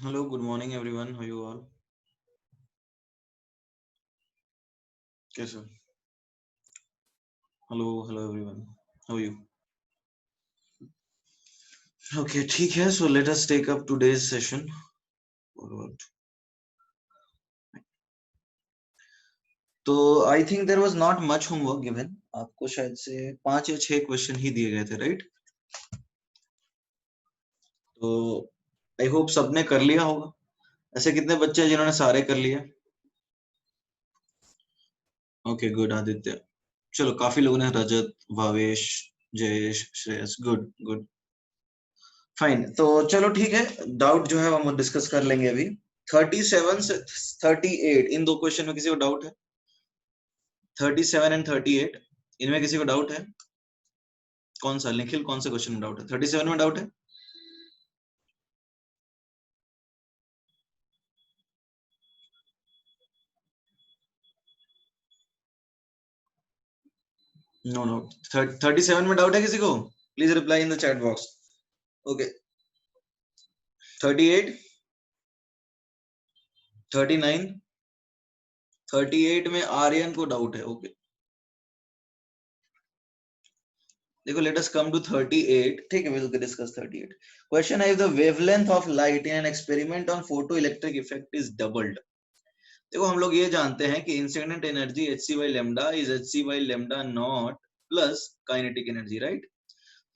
Hello, good morning everyone. How are you all? कैसे हो? Hello everyone. How are you? Okay, ठीक है. So let us take up today's session. What? तो I think there was not much homework given. आपको शायद से 5 या 6 question ही दिए गए थे, राइट? तो I hope सबने कर लिया होगा. ऐसे कितने बच्चे हैं जिन्होंने सारे कर लिए? Okay, good Aditya. चलो काफी लोगों ने Rajat, Bhavesh, Jayesh, Shreyas. Good good. Fine. तो चलो ठीक है. डाउट जो है हम डिस्कस कर लेंगे अभी. 37 से 38 इन दो क्वेश्चन में किसी को डाउट है? 37 एंड 38 इनमें किसी को डाउट है? कौन सा? निखिल, कौन से क्वेश्चन में डाउट है? 37 में डाउट है? No no. 37 में डाउट है किसी को? Please reply in the chat box. Okay. 38, 39, 38 में आर्यन को डाउट है. ओके. देखो, लेट अस कम टू 38. ठीक है, विल डिस्कस 38. क्वेश्चन है, if the wavelength of light in an experiment on photo electric effect is doubled. देखो, हम लोग ये जानते हैं कि incident energy hc by lambda is hc by lambda not plus kinetic energy, right?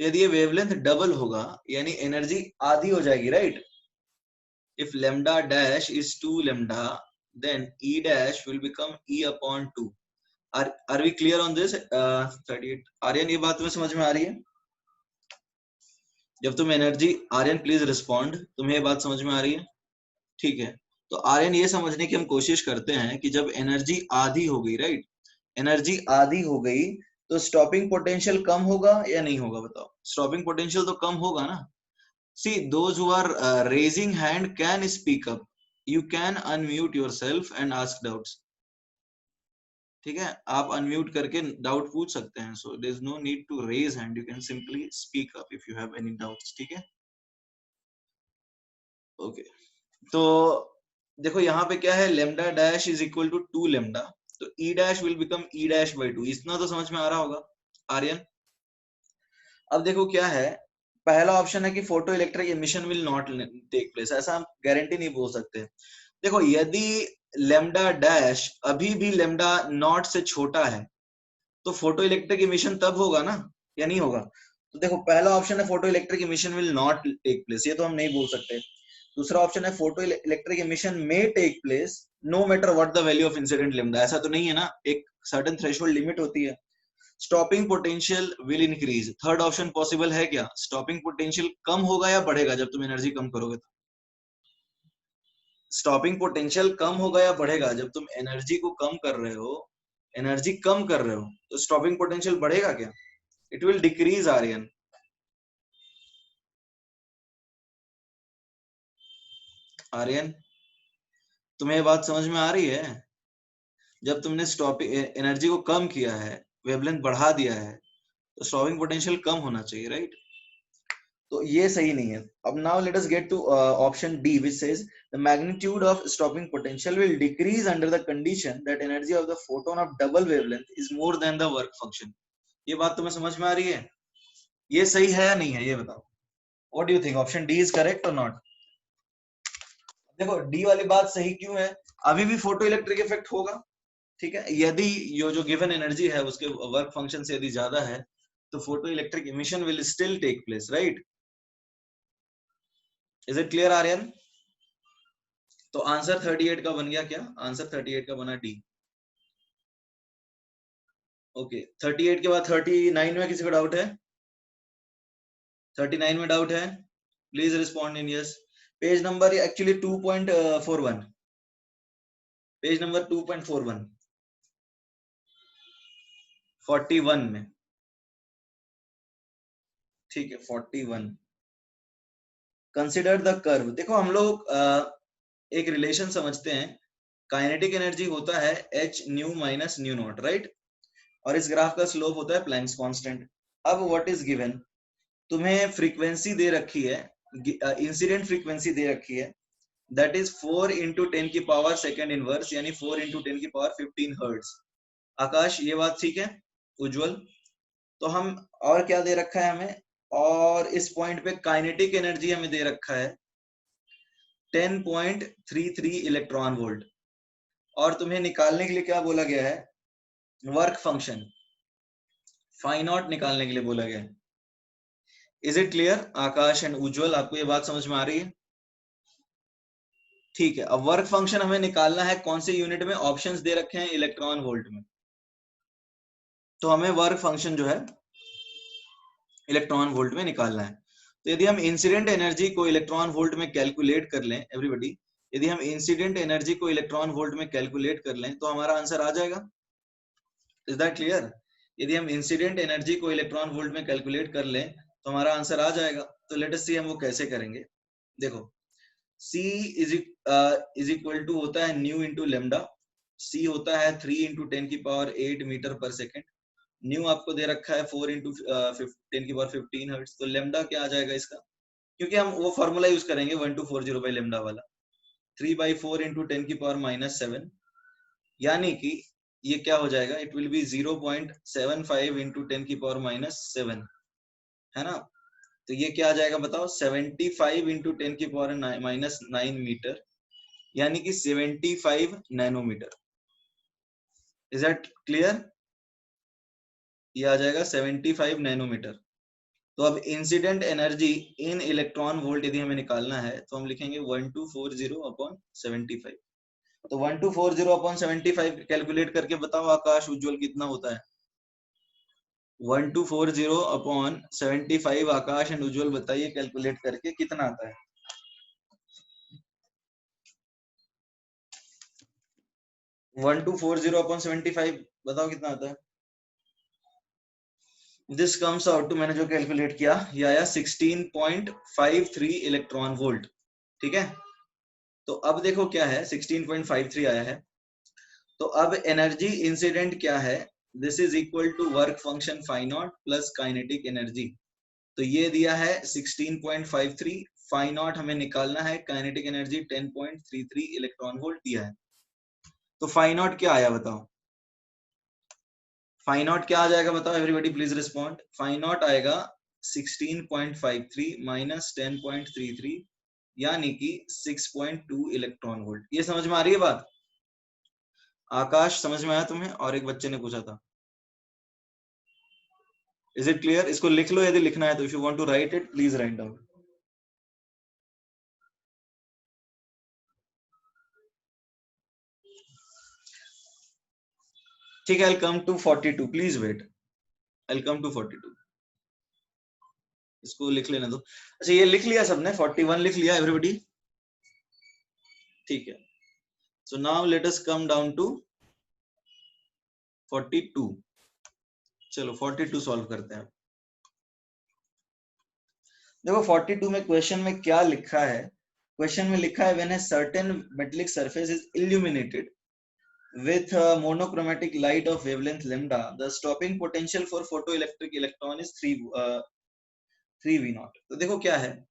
यदि ये वेवलेंथ डबल होगा यानी एनर्जी आधी हो जाएगी, right? If lambda dash is 2 lambda then E dash will become E upon 2. Are we clear on this? 38. Aryan, ये बात तुम्हें समझ में आ रही है? जब तुम एनर्जी, आर्यन प्लीज रिस्पॉन्ड, तुम्हें ये बात समझ में आ रही है? ठीक है. तो आर्यन, ये समझने की हम कोशिश करते हैं कि जब एनर्जी आधी हो गई, राइट, एनर्जी आधी हो गई तो स्टॉपिंग पोटेंशियल कम होगा या नहीं होगा? बताओ. स्टॉपिंग पोटेंशियल तो कम होगा ना. See, those who are raising hand can speak up. You can unmute yourself and ask doubts. ठीक है, आप अनम्यूट करके डाउट पूछ सकते हैं. So there is no need to raise hand, you can simply speak up if you have any doubts. ठीक है. Okay. तो देखो, यहाँ पे क्या है, lambda dash is equal to 2 lambda, तो E dash will become E dash by 2. इतना तो समझ में आ रहा होगा आर्यन? अब देखो क्या है, पहला ऑप्शन है कि photo electric emission will not take place. ऐसा हम गारंटी नहीं बोल सकते. देखो, यदि लेमडा डैश अभी भी लेमडा नॉट से छोटा है तो फोटो इलेक्ट्रिक एमिशन तब होगा ना, या नहीं होगा? तो देखो, पहला ऑप्शन है photo electric emission will not take place, ये तो हम नहीं बोल सकते. दूसरा ऑप्शन है photo electric emission may take place no matter what the value of incident lambda. ऐसा तो नहीं है ना, एक सर्टेन थ्रेशोल्ड लिमिट होती है. Stopping potential will increase. Third option possible है क्या? स्टॉपिंग पोटेंशियल कम होगा या बढ़ेगा जब तुम एनर्जी कम करोगे? तो स्टॉपिंग पोटेंशियल कम होगा या बढ़ेगा जब तुम एनर्जी को कम कर रहे हो? एनर्जी कम कर रहे हो तो स्टॉपिंग पोटेंशियल बढ़ेगा क्या? It will decrease. Aryan, Aryan, तुम्हें ये बात समझ में आ रही है? जब तुमने स्टॉपिंग एनर्जी को कम किया है, वेवलेंथ बढ़ा दिया है, तो स्टॉपिंग पोटेंशियल कम होना चाहिए, राइट? तो ये सही नहीं है. अब now let us get to option D which says the magnitude of stopping potential will decrease under the condition that energy of the photon of double wavelength is more than the work function. ये बात तुम्हें समझ में आ रही है? ये सही है या नहीं है, ये बताओ. What do you think, option D is correct और नॉट? देखो, डी वाली बात सही क्यों है? अभी भी फोटो इलेक्ट्रिक इफेक्ट होगा, ठीक है, यदि ये जो गिवन एनर्जी है उसके वर्क फंक्शन से यदि ज्यादा है तो photo electric emission will still take place, right? Is it clear Aryan? तो आंसर 38 का बन गया क्या? आंसर 38 का बना डी. ओके. 38 के बाद 39 में किसी को डाउट है? 39 में डाउट है? Please respond in yes. Page number actually 2.41. Page number 2.41, 41 में. ठीक है, 41. Consider the curve. देखो, हम लोग एक रिलेशन समझते हैं. काइनेटिक एनर्जी होता है h new minus new not, right? और इस ग्राफ का स्लोप होता है प्लैंक्स कांस्टेंट. अब व्हाट इज गिवन? तुम्हें फ्रीक्वेंसी दे रखी है, इंसिडेंट फ्रीक्वेंसी दे रखी है दैट इज 4 इंटू 10 की पावर सेकेंड इनवर्स, यानी 4 इंटू 10 की पावर 15 हर्ट्ज। आकाश ये बात ठीक है? उज्जवल, तो हम और क्या दे रखा है हमें, और इस पॉइंट पे काइनेटिक एनर्जी हमें दे रखा है 10.33 इलेक्ट्रॉन वोल्ट, और तुम्हें निकालने के लिए क्या बोला गया है, वर्क फंक्शन फाई नॉट निकालने के लिए बोला गया है। Is it clear Akash and Ujjwal, आपको ये बात समझ में आ रही है? ठीक है, अब वर्क फंक्शन हमें निकालना है कौन से यूनिट में, ऑप्शंस दे रखे हैं इलेक्ट्रॉन वोल्ट में, तो हमें वर्क फंक्शन जो है इलेक्ट्रॉन वोल्ट में निकालना है। तो यदि हम इंसिडेंट एनर्जी को इलेक्ट्रॉन वोल्ट में कैलकुलेट कर लें, एवरीबॉडी, यदि हम इंसिडेंट एनर्जी को इलेक्ट्रॉन वोल्ट में कैलकुलेट कर लें तो हमारा आंसर आ जाएगा। Is that clear? यदि हम इंसिडेंट एनर्जी को इलेक्ट्रॉन वोल्ट में कैलकुलेट कर लें तो हमारा आंसर आ जाएगा। तो लेट अस सी हम वो कैसे करेंगे। देखो, C इज इक्वल टू होता है न्यू इंटू लेमडा। C होता है 3 इंटू 10 की पावर 8 मीटर पर सेकेंड। न्यू आपको दे रखा है 4 इंटू 10 की पावर 15 हर्ट्ज। तो लेमडा क्या आ जाएगा इसका, क्योंकि हम वो फॉर्मूला यूज करेंगे 1240 बाई लेमडा वाला, 3/4 इंटू 10 की पावर -7, यानी कि ये क्या हो जाएगा, इट विल बी 0.75 इंटू 10 की पावर -7, है ना। तो ये क्या आ जाएगा बताओ, 75 इंटू 10 की पावर -9 मीटर, यानी कि 75 नैनोमीटर। Is that clear? ये आ जाएगा 75 नैनोमीटर। तो अब incident energy in electron volt यदि हमें निकालना है तो हम लिखेंगे 1240/75। तो 1240/75 कैलकुलेट करके बताओ आकाश उज्जवल कितना होता है। 1240/75 आकाश एंड उज्जवल बताइए कैलकुलेट करके कितना आता है। 1240/75 बताओ कितना आता है। दिस कम्स आउट टू, मैंने जो कैलकुलेट किया, ये आया 16.53 इलेक्ट्रॉन वोल्ट। ठीक है, तो अब देखो क्या है, 16.53 आया है। तो अब एनर्जी इंसिडेंट क्या है, this is equal to work function phi not plus kinetic energy. तो ये दिया है 16.53, फाई नॉट हमें निकालना है, काइनेटिक एनर्जी 10.33 इलेक्ट्रॉन वोल्ट दिया है। तो फाई नॉट क्या आया बताओ, फाई नॉट क्या आ जाएगा बताओ, everybody please respond. Phi not आएगा 16.53 माइनस 10.33, यानी कि 6.2 इलेक्ट्रॉन वोल्ट। ये समझ में आ रही है बात आकाश, समझ में आया तुम्हें? और एक बच्चे ने पूछा था, इज इट क्लियर? इसको लिख लो यदि लिखना है तो, if you want to write it please write down. ठीक है, I will come to 42, please wait, I will come to 42। इसको लिख लेने दो। अच्छा, ये लिख लिया सबने, 41 लिख लिया एवरीबॉडी? ठीक है, so now let us come down to 42। चलो 42 सॉल्व करते हैं। देखो 42 में क्वेश्चन में क्या लिखा है, क्वेश्चन में लिखा है when a certain metallic surface is illuminated with a monochromatic light of wavelength lambda, the stopping potential for photoelectric electron is 3v0। तो देखो क्या है,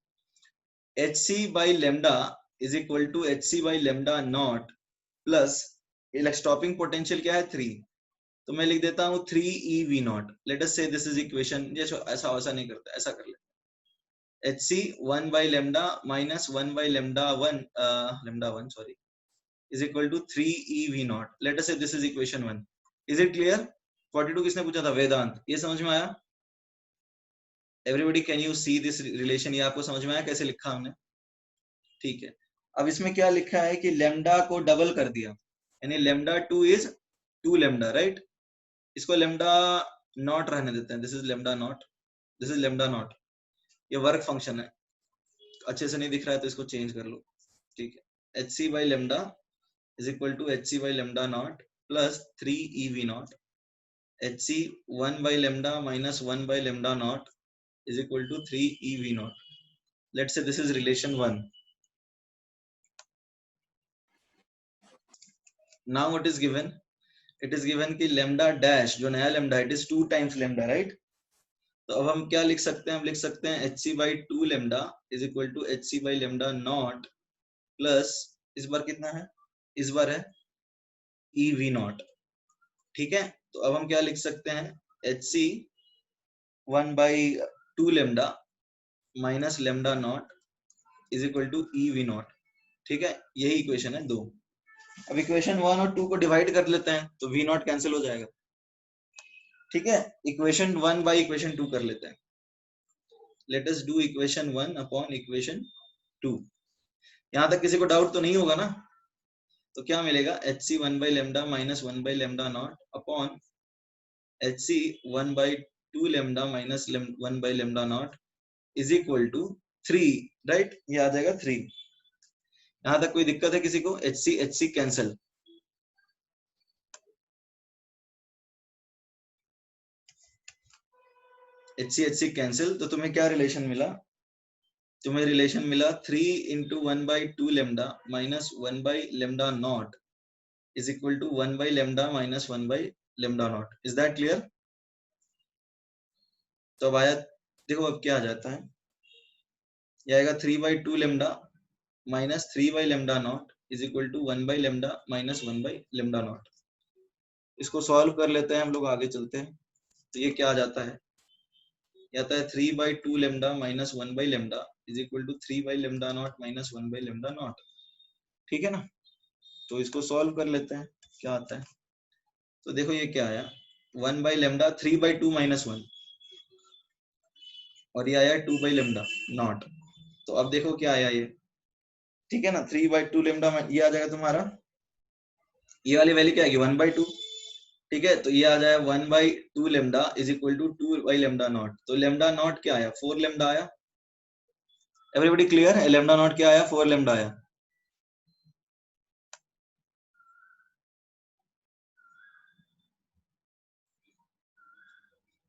hc by lambda is equal to hc by lambda not plus stopping potential क्या है 3, तो मैं लिख देता हूँ 3ev0। Late us say this is equation, ऐसा ऐसा नहीं करता, ऐसा कर ले, hc 1 by lambda minus 1 by lambda 1 sorry is equal to 3ev0। let us say this is equation 1। is it clear? 42 किसने पूछा था? वेदांत। ये समझ में आया everybody? Can you see this relation? ये आपको समझ में आया कैसे लिखा हमने? ठीक है, अब इसमें क्या लिखा है कि लेमडा को डबल कर दिया, यानी लेमडा 2 इज 2 लेमडा, राइट। इसको लेमडा नॉट रहने देते हैं, this is lambda naught, this is lambda naught. ये वर्क फंक्शन है, अच्छे से नहीं दिख रहा है तो इसको चेंज कर लो। ठीक है, H C by lambda is equal to hc by lambda naught plus 3ev naught। hc 1 by lambda minus 1 by lambda naught is equal to 3ev naught। let's say this is relation 1। now what is given, it is given कि lambda dash जो नया lambda it is 2 times lambda, right। तो अब हम क्या लिख सकते हैं, हम लिख सकते हैं hc by 2 lambda is equal to hc by lambda naught plus इस बार कितना है, इस बार है ई वी नॉट। ठीक है, तो अब हम क्या लिख सकते हैं, H C 1/2 lambda minus lambda not is equal to E V not. ठीक है, यही इक्वेशन है 2। अब इक्वेशन 1 और 2 को डिवाइड कर लेते हैं तो वी नॉट कैंसिल हो जाएगा। ठीक है, इक्वेशन 1 बाई इक्वेशन 2 कर लेते हैं। Let us do equation 1 upon equation 2। यहां तक किसी को डाउट तो नहीं होगा ना? तो क्या मिलेगा, H C 1 by lambda minus 1 by lambda not upon H C 1/2 lambda minus 1 by lambda not is equal to 3। Right, ये आ जाएगा 3। यहां तक कोई दिक्कत है किसी को? H C cancel, H C cancel. तो तुम्हें क्या रिलेशन मिला? तुम्हें रिलेशन मिला 3 into 1/2 lambda minus 1 by lambda not is equal to 1 by lambda minus 1 by lambda not. Is that clear? तो अब आया, देखो अब क्या आ जाता है, ये आएगा 3/2 lambda minus 3 by lambda not is equal to 1 by lambda minus 1 by lambda not. इसको सॉल्व कर लेते हैं हम लोग, आगे चलते हैं। तो ये क्या आ जाता है, ये आता है 3/2 lambda minus 1 by lambda is equal to 3 by lambda not minus 1 by lambda not. ठीक है ना? तो इसको सॉल्व कर लेते हैं, क्या आता है। तो देखो ये क्या आया, 1 बाई लेमडा 3/2 माइनस 1, और ये आया 2 बाई लेमडा नॉट। तो अब देखो क्या आया ये, ठीक है ना, 3/2 लेमडा, ये आ जाएगा तुम्हारा, ये वाली वैल्यू क्या आएगी 1/2। ठीक है, तो ये आ जाए 1/2 lambda is equal to 2 by lambda not. तो लेमडा नॉट क्या आया, 4 लेमडा आया। एवरीबॉडी क्लियर है? लेमडा नॉट क्या आया, 4 लेमडा आया।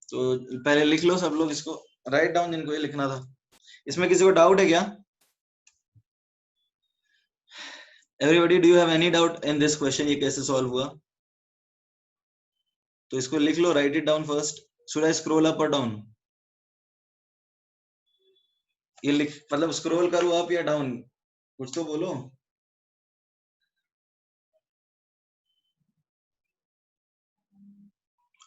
तो पहले लिख लो सब लोग इसको, राइट डाउन जिनको ये लिखना था। इसमें किसी को डाउट है क्या? Everybody, do you have any doubt in this question, ये कैसे सॉल्व हुआ? तो इसको लिख लो, write it down first. Should I scroll up और डाउन? ये लिख, मतलब स्क्रॉल करो अप या डाउन, कुछ तो बोलो।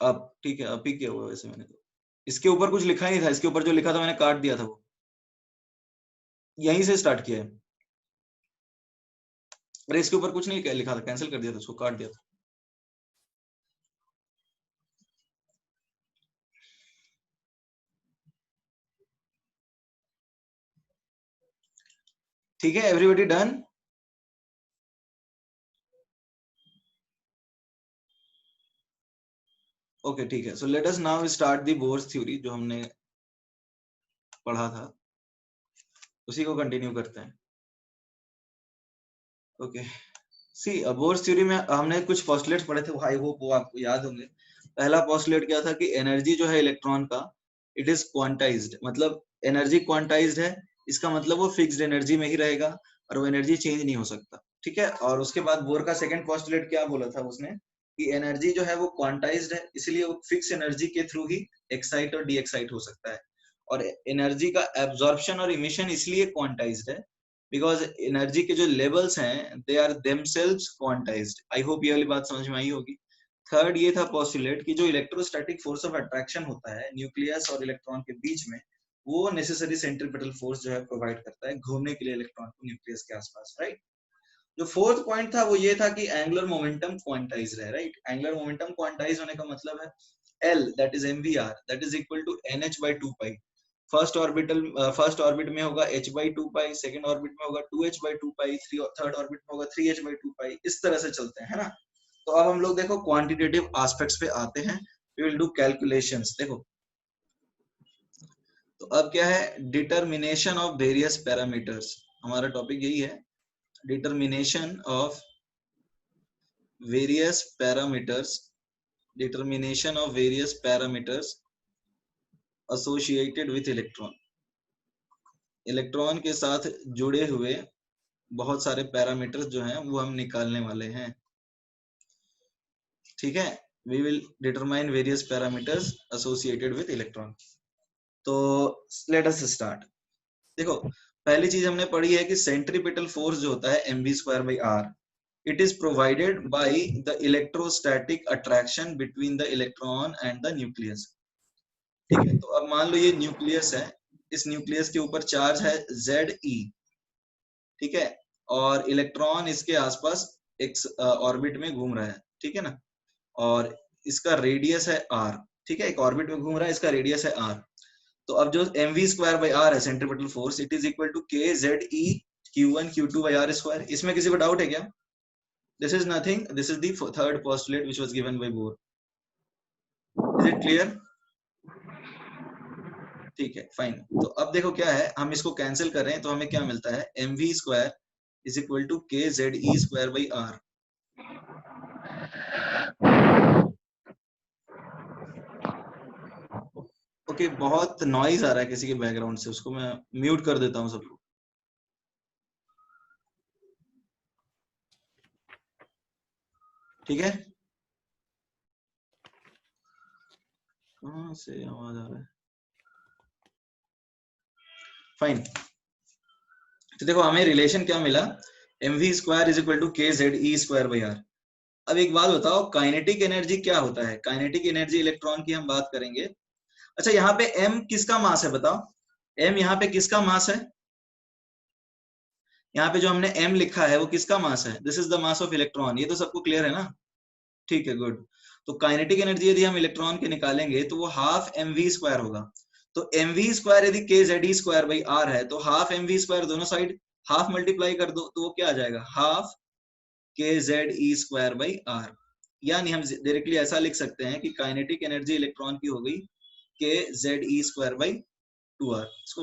अप, ठीक है, अप ही किया हुआ वैसे मैंने तो। इसके ऊपर कुछ लिखा ही नहीं था, इसके ऊपर जो लिखा था मैंने काट दिया था, वो यहीं से स्टार्ट किया है। अरे इसके ऊपर कुछ नहीं लिखा था, कैंसिल कर दिया था, उसको काट दिया था। ठीक है, एवरीबॉडी डन? ओके, ठीक है। So let us now start the bourse theory, जो हमने पढ़ा था उसी को कंटिन्यू करते हैं। ओके, सी बोर्स थ्योरी में हमने कुछ पोस्टुलेट्स पढ़े थे, आई होप वो आपको याद होंगे। पहला पोस्टुलेट क्या था कि एनर्जी जो है इलेक्ट्रॉन का, इट इज क्वांटाइज्ड। मतलब एनर्जी क्वांटाइज्ड है, इसका मतलब वो फिक्स्ड एनर्जी में ही रहेगा और वो एनर्जी चेंज नहीं हो सकता। ठीक है, और उसके बाद बोर का सेकंड पोस्टुलेट क्या बोला था उसने, कि एनर्जी जो है वो क्वांटाइज्ड है, इसलिए वो फिक्स एनर्जी के थ्रू ही एक्साइट और डी एक्साइट हो सकता है। और एनर्जी का एब्जॉर्प्शन और इमिशन इसलिए क्वांटाइज्ड है बिकॉज एनर्जी के जो लेवल्स हैं they are themselves quantized. I hope ये वाली बात समझ में आई होगी। थर्ड ये था पोस्टुलेट कि जो इलेक्ट्रोस्टैटिक फोर्स ऑफ अट्रैक्शन होता है न्यूक्लियस और इलेक्ट्रॉन के बीच में, वो नेसेसरी सेंट्रीपिटल फोर्स जो है प्रोवाइड करता है घूमने के लिए इलेक्ट्रॉन को न्यूक्लियस के आसपास। राइट, जो फोर्थ पॉइंट था वो ये था कि एंगुलर मोमेंटम क्वांटाइज है। राइट, एंगुलर मोमेंटम क्वांटाइज होने का मतलब है L, that is mvr, that is equal to nh/2 pi. First orbit में होगा h/2 पाई, सेकंड ऑर्बिट में होगा 2h/2 पाई, थर्ड ऑर्बिट में होगा 3h/2 पाई। इस तरह से चलते हैं, है ना? तो अब हम लोग देखो क्वांटिटेटिव एस्पेक्ट्स पे आते हैं, वी विल डू कैलकुलेशंस। देखो, तो अब क्या है, डिटर्मिनेशन ऑफ वेरियस पैरामीटर्स, हमारा टॉपिक यही है, determination of various parameters, determination of various parameters associated with electron. Electron के साथ जुड़े हुए बहुत सारे पैरामीटर्स जो हैं वो हम निकालने वाले हैं। ठीक है, we will determine various parameters associated with electron. तो लेट अस स्टार्ट। देखो, पहली चीज हमने पढ़ी है कि सेंट्रीपिटल फोर्स जो होता है mv²/r, it is provided by the electrostatic attraction between the electron and the nucleus. ठीक है, तो अब मान लो ये न्यूक्लियस है, इस न्यूक्लियस के ऊपर चार्ज है Ze, ठीक है, और इलेक्ट्रॉन इसके आसपास एक ऑर्बिट में घूम रहा है, ठीक है ना, और इसका रेडियस है r, ठीक है, एक ऑर्बिट में घूम रहा है, इसका रेडियस है r। तो अब जो mv²/r है centripetal force, it is equal to k Ze q1 q2/r²। इसमें किसी को डाउट है क्या? This is nothing. This is the third postulate which was given by Bohr. Is it clear? ठीक है, फाइन। तो अब देखो क्या है, हम इसको कैंसिल कर रहे हैं, तो हमें क्या मिलता है, mv² is equal to k Ze²/r। Okay, बहुत नॉइज आ रहा है किसी के बैकग्राउंड से, उसको मैं म्यूट कर देता हूँ सबको। ठीक है, कहाँ से आवाज आ रहा है? फाइन। तो देखो हमें रिलेशन क्या मिला, mv² is equal to k Ze²/r। अब एक बात बताओ, काइनेटिक एनर्जी क्या होता है? काइनेटिक एनर्जी इलेक्ट्रॉन की हम बात करेंगे। अच्छा, यहाँ पे m किसका मास है बताओ, m यहाँ पे किसका मास है? यहाँ पे जो हमने m लिखा है वो किसका मास है? This is the mass of electron. ये तो सबको क्लियर है ना? ठीक है, गुड। तो काइनेटिक एनर्जी यदि हम इलेक्ट्रॉन के निकालेंगे तो वो हाफ mv² होगा। तो mv² यदि k Ze²/r है, तो हाफ mv² दोनों साइड हाफ मल्टीप्लाई कर दो, तो वो क्या आ जाएगा, हाफ k Ze²/r। यानी हम डायरेक्टली ऐसा लिख सकते हैं कि काइनेटिक एनर्जी इलेक्ट्रॉन की हो गई k Ze²/2r। इसको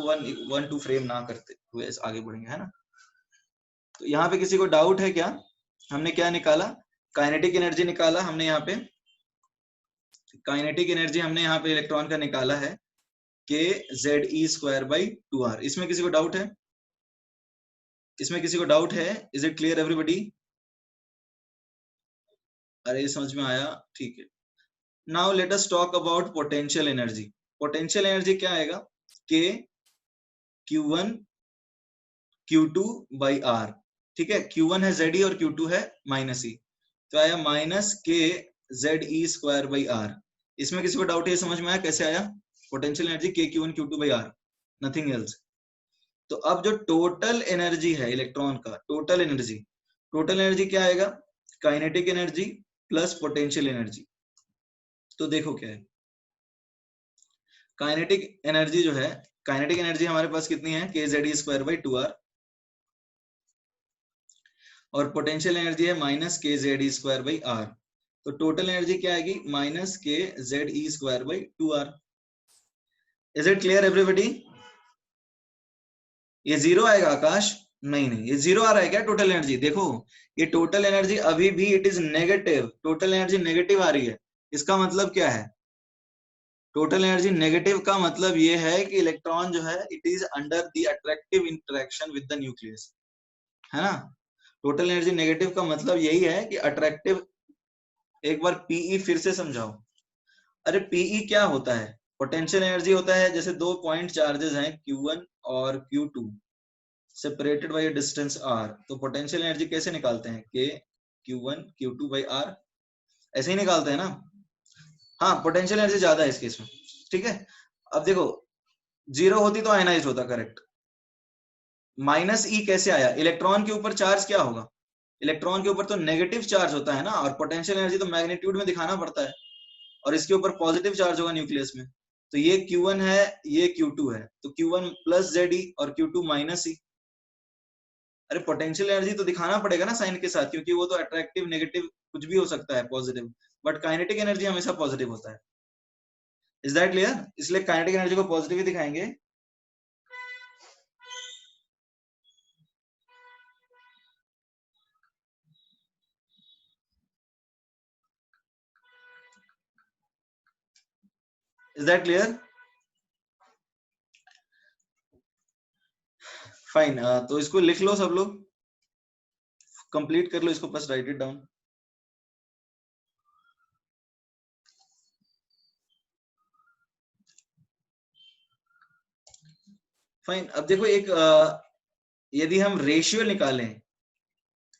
1-2 फ्रेम ना करते हुए आगे बढ़ेंगे, है ना? तो यहाँ पे किसी को डाउट है क्या? हमने क्या निकाला, काइनेटिक एनर्जी निकाला हमने यहाँ पे, काइनेटिक एनर्जी हमने यहाँ पे इलेक्ट्रॉन का निकाला है k Ze²/2r। इसमें किसी को डाउट है? इसमें किसी को डाउट है? Is it clear everybody? अरे समझ में आया, ठीक है। Now let us talk about potential energy. Potential energy क्या आएगा, k q1 q2/r, ठीक है, q1 है Ze और q2 है -e, तो आया -k Ze²/r। इसमें किसी को डाउट है? समझ में आया कैसे आया potential energy k q1 q2/r, nothing else. तो अब जो टोटल एनर्जी है इलेक्ट्रॉन का, टोटल एनर्जी क्या आएगा, kinetic energy plus potential energy. तो देखो क्या है, काइनेटिक एनर्जी जो है, काइनेटिक एनर्जी हमारे पास कितनी है, k Ze²/2r, और पोटेंशियल एनर्जी है -k Ze²/r। तो टोटल एनर्जी क्या आएगी, -k Ze²/2r। Is it clear everybody? ये जीरो आएगा आकाश? नहीं नहीं, ये जीरो आ रहा है क्या टोटल एनर्जी? देखो ये टोटल एनर्जी अभी भी it is negative, total energy negative आ रही है। इसका मतलब क्या है, टोटल एनर्जी नेगेटिव का मतलब ये है कि इलेक्ट्रॉन जो है it is under the attractive interaction with the nucleus, है ना? टोटल एनर्जी नेगेटिव का मतलब यही है कि अट्रैक्टिव। एक बार पीई फिर से समझाओ। अरे पीई क्या होता है, पोटेंशियल एनर्जी होता है, जैसे दो पॉइंट चार्जेस हैं Q1 और Q2 separated by distance r, तो पोटेंशियल एनर्जी कैसे निकालते हैं, k q1 q2/r, ऐसे ही निकालते हैं ना? हाँ, पोटेंशियल एनर्जी ज्यादा है इस केस में, ठीक है। अब देखो जीरो होती तो आयनाइज होता, करेक्ट। -e कैसे आया, इलेक्ट्रॉन के ऊपर चार्ज क्या होगा, इलेक्ट्रॉन के ऊपर तो नेगेटिव चार्ज होता है ना, और पोटेंशियल एनर्जी तो मैग्नीट्यूड में दिखाना पड़ता है, और इसके ऊपर पॉजिटिव चार्ज होगा न्यूक्लियस में। तो ये Q1 है, ये Q2 है, तो Q1 + Ze और Q2 - e। अरे पोटेंशियल एनर्जी तो दिखाना पड़ेगा ना साइन के साथ, क्योंकि वो तो अट्रैक्टिव नेगेटिव कुछ भी हो सकता है, पॉजिटिव, बट काइनेटिक एनर्जी हमेशा पॉजिटिव होता है। Is that clear? इसलिए काइनेटिक एनर्जी को पॉजिटिव ही दिखाएंगे। Is that clear? फाइन, तो इसको लिख लो सब लोग, कंप्लीट कर लो इसको, बस राइट इट डाउन। फाइन, अब देखो एक यदि हम रेशियो निकालें,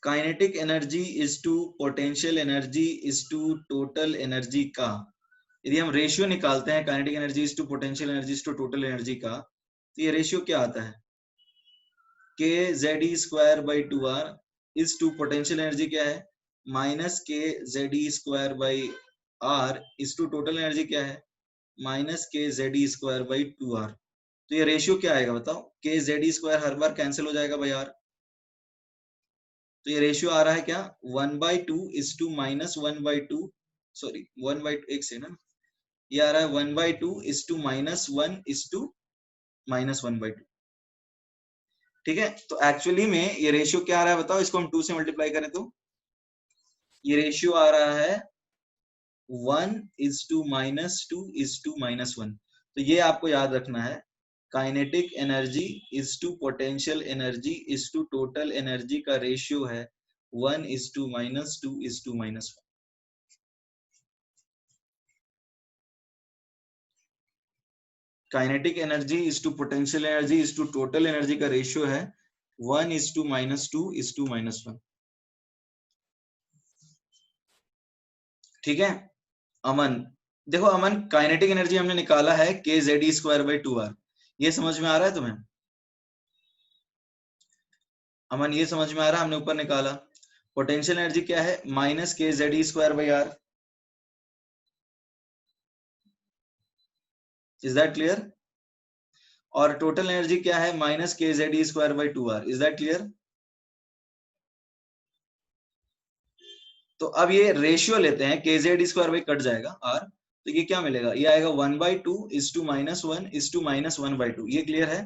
kinetic energy is to potential energy is to total energy का, यदि हम रेशियो निकालते हैं kinetic energy is to potential energy is to total energy का, तो ये रेशियो क्या आता है, K Z E square by 2r is to potential energy क्या है, minus K Z E square by R is to total energy क्या है, minus K Z E square by 2r। तो ये रेशियो क्या आएगा बताओ, के जेड ई स्क्वायर हर बार कैंसिल हो जाएगा भाई यार, तो ये रेशियो आ रहा है क्या, 1/2 इज टू माइनस 1/2, सॉरी 1/2 एक से ना, ये आ रहा है 1/2 is to minus 1 is to minus 1/2। ठीक है, तो एक्चुअली में ये रेशियो क्या आ रहा है बताओ, इसको हम 2 से मल्टीप्लाई करें तो ये रेशियो आ रहा है 1 is to minus 2 is to minus 1। तो ये आपको याद रखना है, kinetic energy is to potential energy is to total energy का रेशियो है 1 is to minus 2 is to minus 1। Kinetic energy is to potential energy is to total energy का ratio है 1 is to minus 2 is to minus 1। ठीक है अमन, देखो अमन kinetic energy हमने निकाला है K Z E square by 2r, ये समझ में आ रहा है तुम्हें अमन, ये समझ में आ रहा है, हमने ऊपर निकाला। पोटेंशियल एनर्जी क्या है, minus K Z E square by R, is that clear, और टोटल एनर्जी क्या है, minus K Z E square by 2r, is that clear. तो अब ये रेशियो लेते हैं, के जेड स्क्वायर बाई कट जाएगा r, तो ये क्या मिलेगा, ये आएगा 1/2 is to minus 1 is to minus 1/2। ये क्लियर है।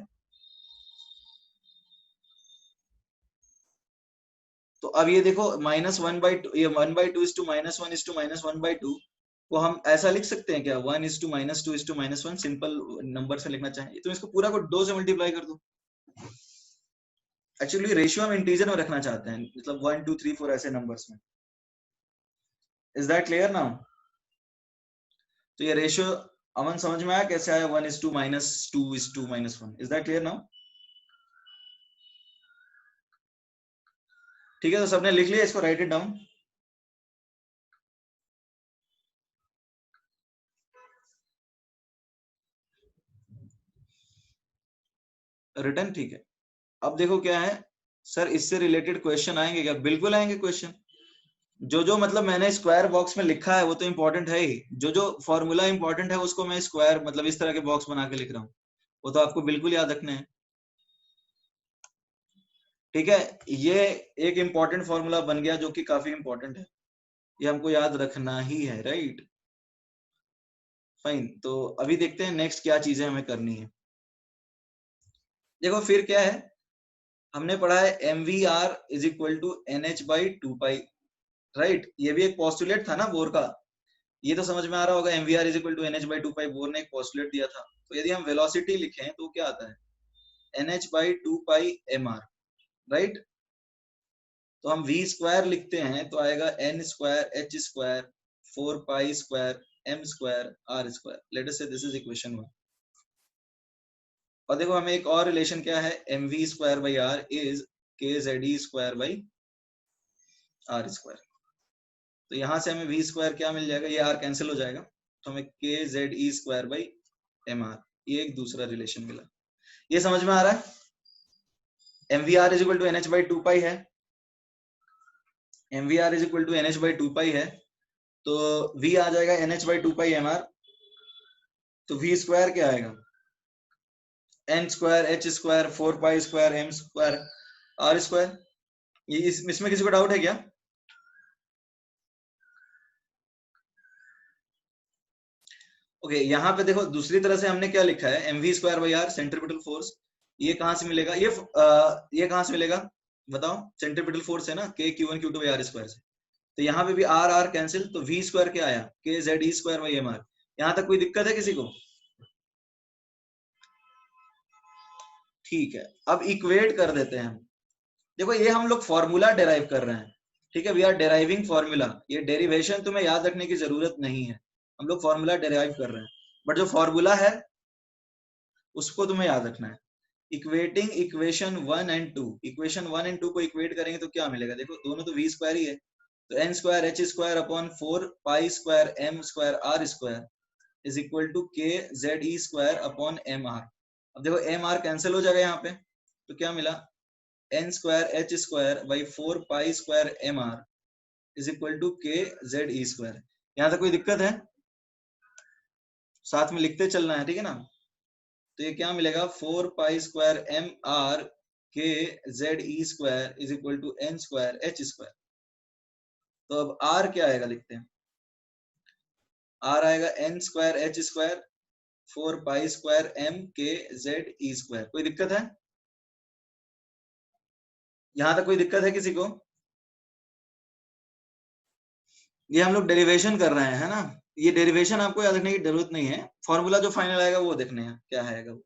तो अब ये देखो माइनस 1/2, ये 1/2 is to minus 1 is to minus 1/2 को हम ऐसा लिख सकते हैं क्या, 1 is to minus 2 is to minus 1, simple number से लिखना चाहिए तो इसको पूरा को 2 से मल्टीप्लाई कर दो। एक्चुअली रेशियो हम इंटीजर में रखना चाहते हैं, मतलब 1 2 3 4 ऐसे नंबर्स में। Is that clear now. तो ये रेशियो अमन समझ में आया कैसे आया, 1 is to minus 2 is to minus 1, is that clear now. ठीक है, तो सबने लिख लिया, इसको राइट इट डाउन। रिटर्न ठीक है। अब देखो क्या है सर, इससे रिलेटेड क्वेश्चन आएंगे क्या, बिल्कुल आएंगे क्वेश्चन। जो मतलब मैंने स्क्वायर बॉक्स में लिखा है वो तो इंपॉर्टेंट है ही, जो फॉर्मूला इंपॉर्टेंट है उसको मैं स्क्वायर मतलब इस तरह के बॉक्स बना के लिख रहा हूँ, वो तो आपको बिल्कुल याद रखने हैं। ठीक है, ये एक इंपॉर्टेंट फॉर्मूला बन गया जो कि काफी इंपॉर्टेंट है, ये हमको याद रखना ही है, राइट। फाइन, तो अभी देखते हैं नेक्स्ट क्या चीजें हमें करनी है। देखो फिर क्या है, हमने पढ़ा है M V R is equal to N H by 2 pi, right. ये भी एक पोस्टुलेट था ना बोर का, ये तो समझ में आ रहा होगा, M V R is equal to N H by 2 pi, Bohr ने एक पोस्टुलेट दिया था। तो यदि हम वेलोसिटी लिखें तो क्या आता है, N H by 2 pi M R, right. तो हम v स्क्वायर लिखते हैं तो आएगा n square h square 4 pi square m square r square. Let us say this is equation 1। और देखो हमें एक और रिलेशन क्या है, mv square by r is K Z E square by R square. तो यहां से हमें v स्क्वायर क्या मिल जाएगा, ये r कैंसिल हो जाएगा, तो हमें K Z E square by M R, ये एक दूसरा रिलेशन मिला। ये समझ में आ रहा है, M V R is equal to N H by 2 pi है, M V R is equal to N H by 2 pi है, तो v आ जाएगा N H by 2 pi M R. तो v स्क्वायर क्या आएगा, N square H square 4 pi square M square R square. ये इसमें किसी को डाउट है क्या। ओके यहाँ पे देखो दूसरी तरह से हमने क्या लिखा है, M V square by R centripetal force, ये कहां से मिलेगा, ये कहां से मिलेगा बताओ, सेंट्रीपिटल फोर्स है ना, के Q1 Q2 by R square से। तो यहाँ पे भी आर आर कैंसिल, तो वी स्क्वायर क्या आया, K Z E square by M R. यहाँ तक कोई दिक्कत है किसी को। ठीक है, अब इक्वेट कर देते हैं हम। देखो ये हम लोग फॉर्मूला डेराइव कर रहे हैं, ठीक है, वी आर डेराइविंग फॉर्मूला, ये डेरिवेशन तुम्हें याद रखने की जरूरत नहीं है, हम लोग फॉर्मूला डेराइव कर रहे हैं, बट जो फॉर्मूला है उसको तुम्हें याद रखना है। Equating equation 1 and 2, equation 1 and 2 को इक्वेट करेंगे तो क्या मिलेगा, देखो दोनों तो v स्क्वायर ही है, तो n square h square upon 4 pi square m square r square is equal to k z e square upon m r। अब देखो m r कैंसिल हो जाएगा यहाँ पे, तो क्या मिला, n square h square by 4 pi square m r is equal to k z e square. यहाँ तक कोई दिक्कत है, साथ में लिखते चलना है, ठीक है ना। तो ये क्या मिलेगा, 4 pi square m r k z e square is equal to n square h square. तो अब r क्या आएगा, लिखते हैं, r आएगा n square h square 4 pi square m k z e square. कोई दिक्कत है, यहां तक कोई दिक्कत है किसी को? ये हम लोग डेरिवेशन कर रहे हैं, है ना, ये डेरिवेशन आपको याद रखने की जरूरत नहीं है, फॉर्मूला जो फाइनल आएगा वो देखने हैं क्या आएगा वो।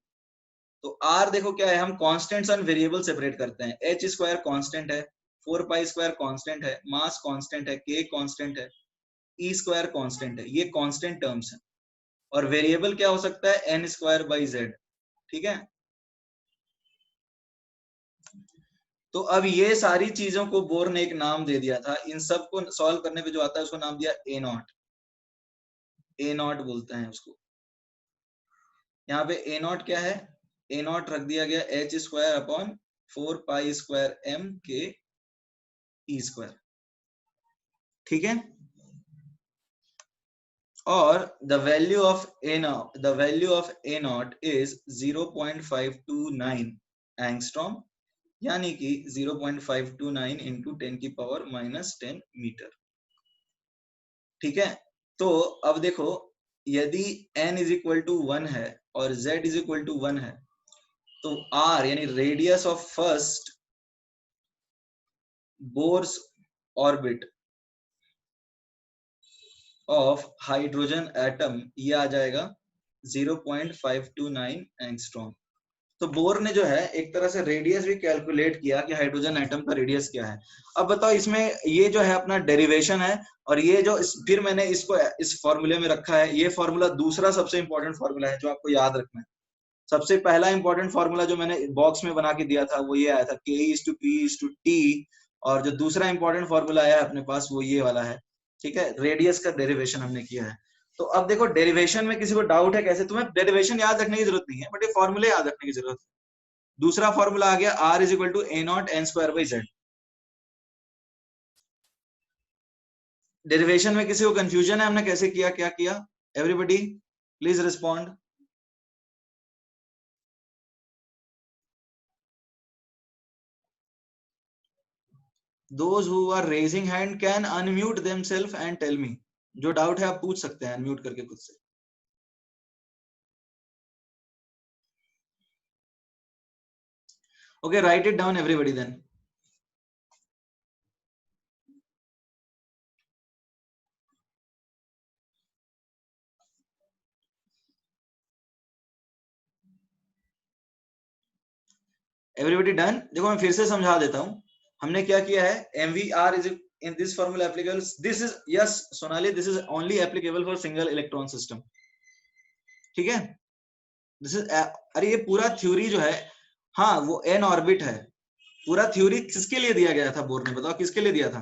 तो r देखो क्या है, हम कॉन्स्टेंट्स एंड वेरिएबल सेपरेट करते हैं, h स्क्वायर कांस्टेंट है, 4 पाई स्क्वायर कांस्टेंट है, मास कांस्टेंट है, k कांस्टेंट है, e स्क्वायर कांस्टेंट है, ये कांस्टेंट टर्म्स हैं। और वेरिएबल क्या हो सकता है, n स्क्वायर बाई z, ठीक है। तो अब ये सारी चीजों को बोर ने एक नाम दे दिया था, इन सब को सॉल्व करने पे जो आता है उसको नाम दिया ए नॉट, ए नॉट बोलते हैं उसको। यहाँ पे ए नॉट क्या है, ए नॉट रख दिया गया H square upon 4 pi square m के ई स्क्वायर, ठीक है। और the value of A not, the value of A not is 0.529 angstrom, यानी कि 0.529 इंटू 10 की पावर -10 मीटर, ठीक है। तो अब देखो, यदि n इज इक्वल टू 1 है और z इज इक्वल टू 1 है, तो r यानी radius of first Bohr's orbit of hydrogen atom ये आ जाएगा 0.529 एंगस्ट्रॉम। तो बोर ने जो है एक तरह से रेडियस भी कैलकुलेट किया कि हाइड्रोजन एटम का रेडियस क्या है। अब बताओ, इसमें ये जो है अपना डेरिवेशन है, और ये जो फिर मैंने इसको इस फॉर्मूले में रखा है, ये फॉर्मूला दूसरा सबसे इंपॉर्टेंट फॉर्मूला है जो आपको याद रखना है। सबसे पहला इंपॉर्टेंट फॉर्मूला जो मैंने बॉक्स में बना के दिया था वो ये आया था, K/P/T, और जो दूसरा इंपॉर्टेंट फॉर्मूला आया है अपने पास वो ये वाला है, ठीक है। रेडियस का डेरिवेशन हमने किया है। तो अब देखो, डेरिवेशन में किसी को डाउट है कैसे, तुम्हें डेरिवेशन याद रखने की जरूरत नहीं है, बट ये फॉर्मूले याद रखने की जरूरत है। दूसरा फॉर्मूला आ गया r is equal to A naught N square by Z. Derivation में किसी को कंफ्यूजन है हमने कैसे किया, क्या किया? Everybody please respond. Those who are raising hand can unmute themselves and tell me. जो डाउट है आप पूछ सकते हैं अनम्यूट करके खुद से। Okay, write it down everybody then. Everybody done? देखो मैं फिर से समझा देता हूँ, हमने क्या किया है, MVR is in this formula applicable. This is, yes Sonali, this is only applicable for single electron system, ठीक है। दिस इज, अरे ये पूरा थ्योरी जो है, हाँ वो एन ऑर्बिट है, पूरा थ्योरी किसके लिए दिया गया था बोर ने, बताओ किसके लिए दिया था?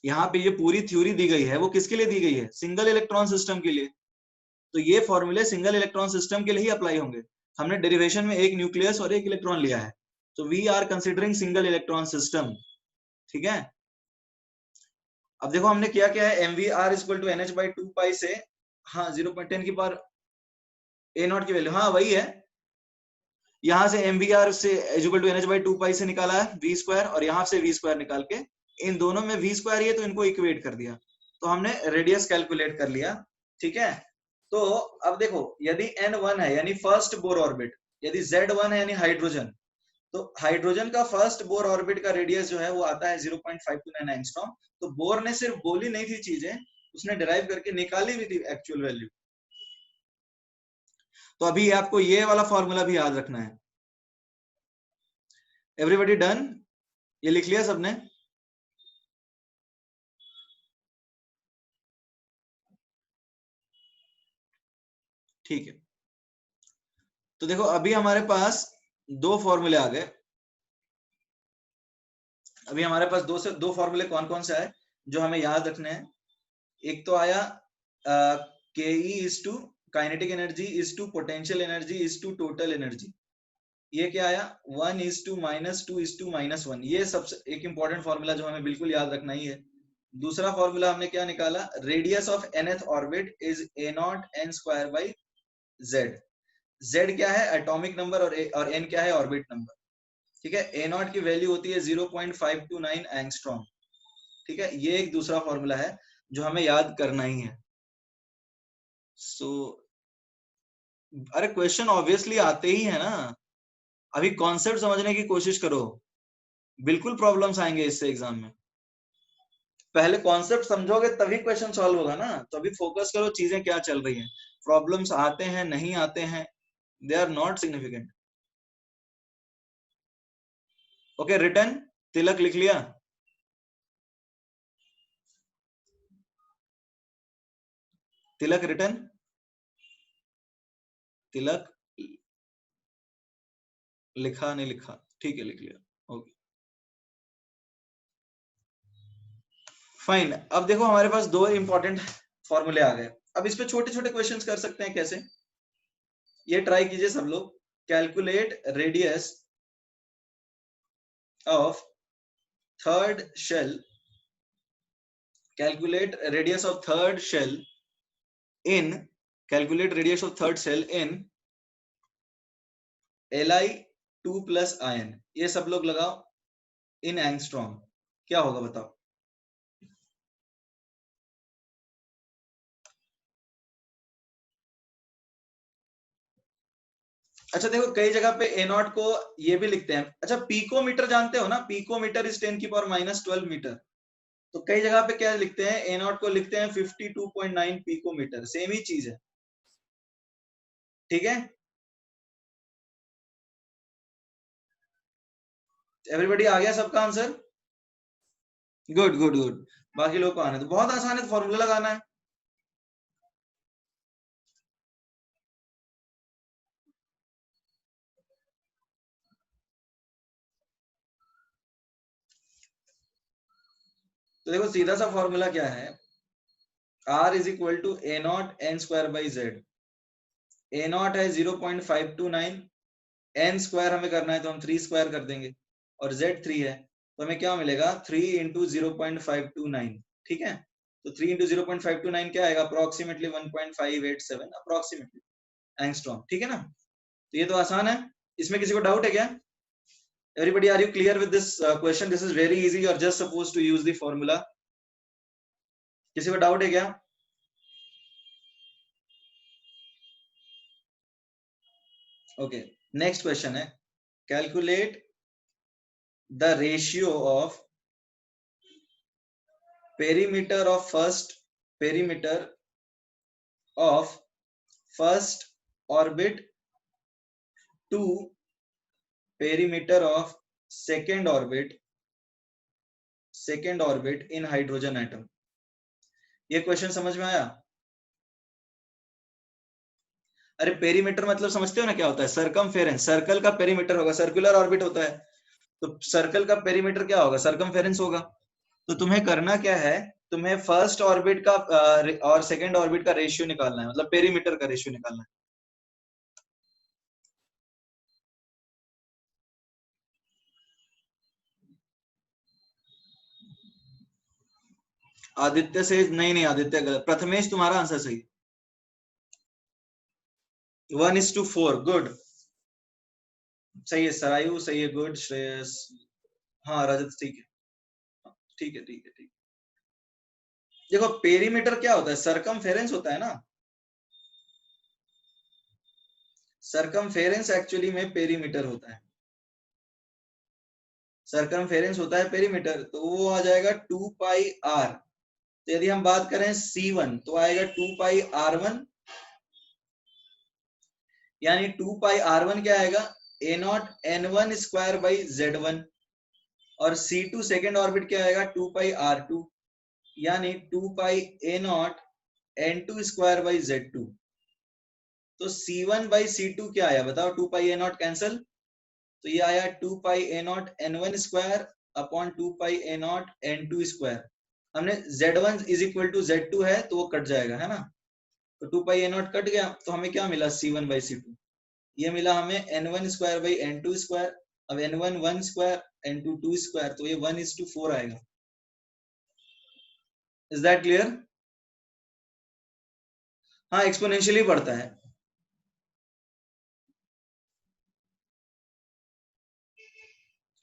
यहाँ पे ये पूरी थ्योरी दी गई है वो किसके लिए दी गई है, सिंगल इलेक्ट्रॉन सिस्टम के लिए। तो ये फॉर्मूले सिंगल इलेक्ट्रॉन सिस्टम के लिए ही अप्लाई होंगे। हमने डेरिवेशन में एक न्यूक्लियस और एक इलेक्ट्रॉन लिया है, तो we are considering single electron system, ठीक है। अब देखो हमने क्या क्या है, M V R equal to N H by 2 pi से, हाँ 0.10 की पावर ए नॉट की वैल्यू, हाँ वही है। यहाँ से एम वी आर से equal to N H by 2 pi से निकाला है वी स्क्वायर, और यहाँ से वी स्क्वायर निकाल के इन दोनों में वी स्क्वायर ये, तो इनको इक्वेट कर दिया, तो हमने रेडियस कैलकुलेट कर लिया, ठीक है। तो अब देखो, यदि n1 है यानी फर्स्ट बोर ऑर्बिट, यदि z1 है यानी हाइड्रोजन, तो हाइड्रोजन का फर्स्ट बोर ऑर्बिट का रेडियस जो है वो आता है 0.529 एंगस्ट्रॉम। तो बोर ने सिर्फ बोली नहीं थी चीजें, उसने डिराइव करके निकाली भी थी एक्चुअल वैल्यू। तो अभी आपको ये वाला फॉर्मूला भी याद रखना है। Everybody done? ये लिख लिया सबने? ठीक है। तो देखो अभी हमारे पास दो फॉर्मूले आ गए। अभी हमारे पास दो फॉर्मूले कौन कौन से आए जो हमें याद रखने हैं। एक तो आया K E is to kinetic energy is to potential energy is to total energy. ये क्या आया 1 is to minus 2 is to minus 1। ये सबसे एक इंपॉर्टेंट फॉर्मूला जो हमें बिल्कुल याद रखना ही है। दूसरा फॉर्मूला हमने क्या निकाला, radius of nth orbit is a not n square by z। z क्या है एटॉमिक नंबर और n क्या है ऑर्बिट नंबर। ठीक है, a नॉट की वैल्यू होती है 0.529 एंगस्ट्रॉम। ठीक है, ये एक दूसरा फॉर्मूला है जो हमें याद करना ही है। सो अरे क्वेश्चन ऑब्वियसली आते ही है ना, अभी कॉन्सेप्ट समझने की कोशिश करो, बिल्कुल प्रॉब्लम्स आएंगे इससे एग्जाम में। पहले कॉन्सेप्ट समझोगे तभी क्वेश्चन सॉल्व होगा ना। तो अभी फोकस करो चीजें क्या चल रही हैं। प्रॉब्लम्स आते हैं नहीं आते हैं, they are not significant. Okay, return Tilak लिख लिया। तिलक रिटर्न, तिलक लिखा नहीं लिखा, ठीक है लिख लिया। Okay fine. अब देखो हमारे पास दो इंपॉर्टेंट फॉर्मूले आ गए। अब इस पे छोटे छोटे क्वेश्चंस कर सकते हैं कैसे, ये ट्राई कीजिए सब लोग। Calculate radius of third shell, calculate radius of third shell in calculate radius of third shell in Li2 plus ion। ये सब लोग लगाओ इन एंगस्ट्रॉम, क्या होगा बताओ। अच्छा देखो कई जगह पे ए नॉट को ये भी लिखते हैं। अच्छा पीकोमीटर जानते हो ना, पीकोमीटर इज 10 की पावर माइनस 12 मीटर। तो कई जगह पे क्या लिखते हैं, ए नॉट को लिखते हैं 52.9 पीकोमीटर, सेम ही चीज है। ठीक है, एवरीबॉडी आ गया सबका आंसर, गुड गुड गुड। बाकी लोग को आने तो बहुत आसान है, फॉर्मूला लगाना है। तो देखो सीधा सा फॉर्मूला क्या है, R is equal to A naught N square by Z. A naught है 0.529, एन स्क्वायर हमें करना है तो हम 3 स्क्वायर कर देंगे, और जेड 3 है तो हमें क्या मिलेगा 3 इंटू 0.529। ठीक है, तो 3 इंटू 0.529 क्या आएगा, अप्रोक्सीमेटली 1.587 अप्रोक्सीमेटली एंगस्ट्रॉम। ठीक है ना, तो ये तो आसान है, इसमें किसी को डाउट है क्या। Everybody are you clear with this question, this is very easy, you are just suppose to use the formula. किसी को डाउट है क्या। ओके नेक्स्ट क्वेश्चन है, calculate the ratio of perimeter of first orbit to perimeter of second orbit in hydrogen atom। ये question समझ में आया। अरे पेरीमीटर मतलब समझते हो ना क्या होता है, सरकमफेरेंस, सर्कल का पेरीमीटर होगा, सर्कुलर ऑर्बिट होता है तो सर्कल का पेरीमीटर क्या होगा, सरकमफेरेंस होगा। तो तुम्हें करना क्या है, तुम्हें फर्स्ट ऑर्बिट का और सेकंड ऑर्बिट का रेशियो निकालना है, मतलब पेरीमीटर का रेशियो निकालना है। आदित्य से नहीं, आदित्य गलत, प्रथमेश तुम्हारा आंसर सही, 1:4, गुड, सही है। सरायु सही है, गुड। श्रेयस, हाँ रजत ठीक है, ठीक है ठीक है ठीक। देखो पेरीमीटर क्या होता है, सरकमफेरेंस होता है ना, सरकमफेरेंस एक्चुअली में पेरीमीटर होता है, सरकमफेरेंस होता है पेरीमीटर, तो वो आ जाएगा 2 पाई आर। तो यदि हम बात करें C1 तो आएगा 2 पाई R1, यानी 2 पाई R1 क्या आएगा, ए naught N1 square by Z1, और C2 सेकेंड ऑर्बिट क्या आएगा 2 पाई R2, यानी 2 pi A naught N2 square by Z2। तो C1 बाई C2 क्या आया बताओ, 2 पाई ए नॉट कैंसल, तो ये आया 2 पाई ए naught N1 square upon 2 pi ए नॉट N2 स्क्वायर। हमने Z1 is equal to Z2 है तो वो कट जाएगा, है ना, तो 2 पाई ए नॉट कट गया, तो हमें क्या मिला C1 बाई C2, ये मिला हमें N1 square by N2 square. अब N1 1 स्क्वायर, N2 2 स्क्वायर, तो ये 1:4 आएगा। Is that clear? हाँ, एक्सपोनेंशियली बढ़ता है।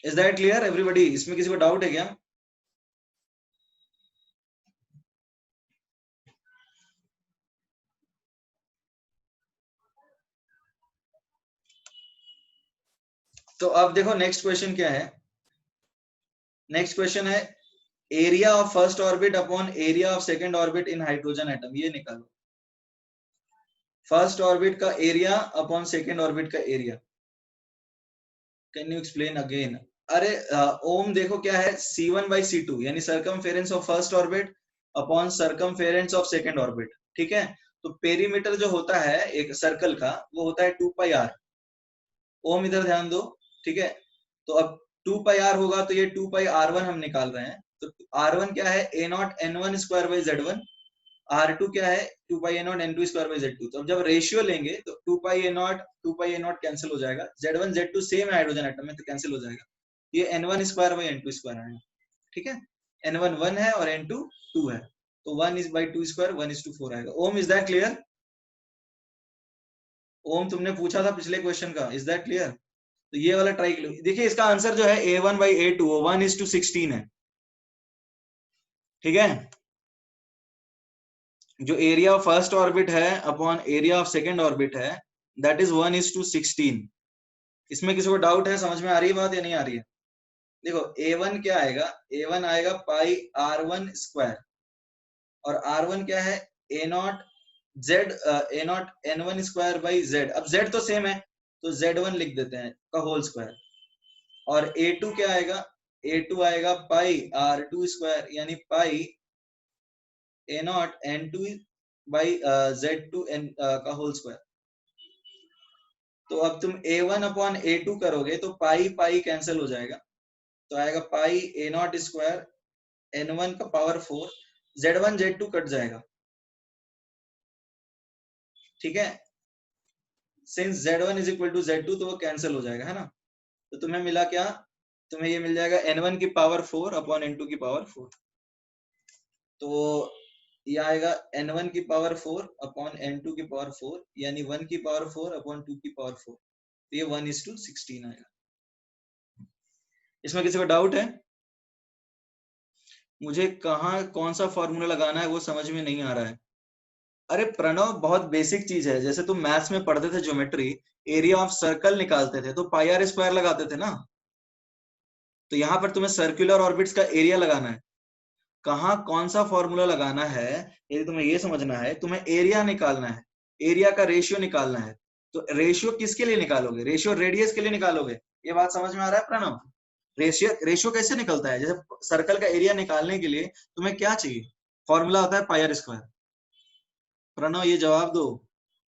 Is that clear everybody? इसमें किसी को डाउट है क्या? तो अब देखो नेक्स्ट क्वेश्चन क्या है। नेक्स्ट क्वेश्चन है area of first orbit upon area of second orbit in hydrogen atom, ये निकालो। फर्स्ट ऑर्बिट का एरिया अपॉन सेकंड ऑर्बिट का area. Can you explain again? अरे ओम देखो क्या है, C1 बाई C2 यानी circumference of first orbit upon circumference of second orbit, ठीक है। तो पेरीमीटर जो होता है एक सर्कल का वो होता है 2 पाई आर। ओम इधर ध्यान दो, ठीक है। तो अब 2 पाई आर होगा तो ये 2 पाई R1 हम निकाल रहे हैं, तो R1 क्या है a naught N1 square by Z1, R2 क्या है 2 pi A naught N2 square by Z2। तो अब जब रेशियो लेंगे तो 2 पाई ए नॉट कैंसिल हो जाएगा, Z1 Z2 सेम है हाइड्रोजन एटम में तो कैंसिल हो जाएगा, ये N1 square by N2 square आएगा, ठीक है। N1 1 है और N2 2 है, तो 1 इज बाई 2 स्क्वायर 1:4 आएगा। ओम इज दैट क्लियर? ओम तुमने पूछा था पिछले क्वेश्चन का, इज दैट क्लियर? तो ये वाला ट्राई कर लो। देखिए इसका आंसर जो है A1 बाई A2 1:16 है, ठीक है। जो एरिया ऑफ फर्स्ट ऑर्बिट है upon area of second orbit है दैट इज 1:16। इसमें किसी को डाउट है, समझ में आ रही है बात या नहीं आ रही है? देखो A1 क्या आएगा, A1 आएगा पाई R1 स्क्वायर, और R1 क्या है a naught Z A naught N1 square by Z। अब Z तो सेम है तो Z1 लिख देते हैं का होल स्क्वायर। और A2 क्या आएगा, A2 आएगा पाई R2 स्क्वायर यानी पाई ए नॉट N2 बाई Z2 का होल स्क्वायर। तो अब तुम A1 अपॉन A2 करोगे तो पाई पाई कैंसिल हो जाएगा, तो आएगा पाई ए नॉट स्क्वायर N1 का पावर 4, Z1 Z2 कट जाएगा, ठीक है। Since Z1 is equal to Z2 तो वो कैंसिल हो जाएगा, है ना। तो तुम्हें मिला क्या, तुम्हें ये मिल जाएगा N1 की पावर 4 अपॉन N2 की पावर 4। तो ये आएगा N1 की पावर 4 अपॉन N2 की पावर 4 यानी 1 की पावर 4 अपॉन 2 की पावर 4, तो ये 1:16 आएगा। इसमें किसी को डाउट है? मुझे कहाँ कौन सा फॉर्मूला लगाना है वो समझ में नहीं आ रहा है। अरे प्रणव बहुत बेसिक चीज है, जैसे तुम मैथ्स में पढ़ते थे ज्योमेट्री, एरिया ऑफ सर्कल निकालते थे तो पाई आर स्क्वायर लगाते थे ना, तो यहाँ पर तुम्हें सर्कुलर ऑर्बिट्स का एरिया लगाना है। कहाँ कौन सा फॉर्मूला लगाना है, यदि तुम्हें ये समझना है, तुम्हें एरिया निकालना है, एरिया का रेशियो निकालना है। तो रेशियो किसके लिए निकालोगे, रेशियो रेडियस के लिए निकालोगे, ये बात समझ में आ रहा है प्रणव? रेशियो रेशियो कैसे निकलता है, जैसे सर्कल का एरिया निकालने के लिए तुम्हें क्या चाहिए, फॉर्मूला होता है पाई आर स्क्वायर। प्रणव ये जवाब दो,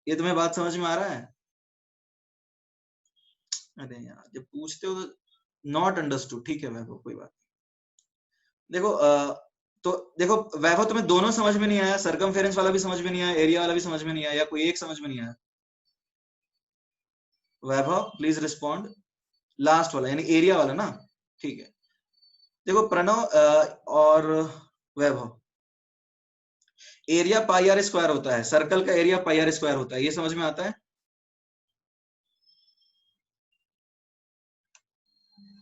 ये तुम्हें बात समझ में आ रहा है? अरे यार जब पूछते हो तो नॉट अंडरस्टूड, ठीक है वैभव कोई बात नहीं। देखो तो देखो वैभव तुम्हें दोनों समझ में नहीं आया, सर्कमफेरेंस वाला भी समझ में नहीं आया, एरिया वाला भी समझ में नहीं आया, या कोई एक समझ में नहीं आया? वैभव प्लीज रिस्पॉन्ड, लास्ट वाला यानी एरिया वाला ना, ठीक है। देखो प्रणव और वैभव, एरिया पाई आर स्क्वायर होता है, सर्कल का एरिया पाई आर स्क्वायर होता है, ये समझ में आता है?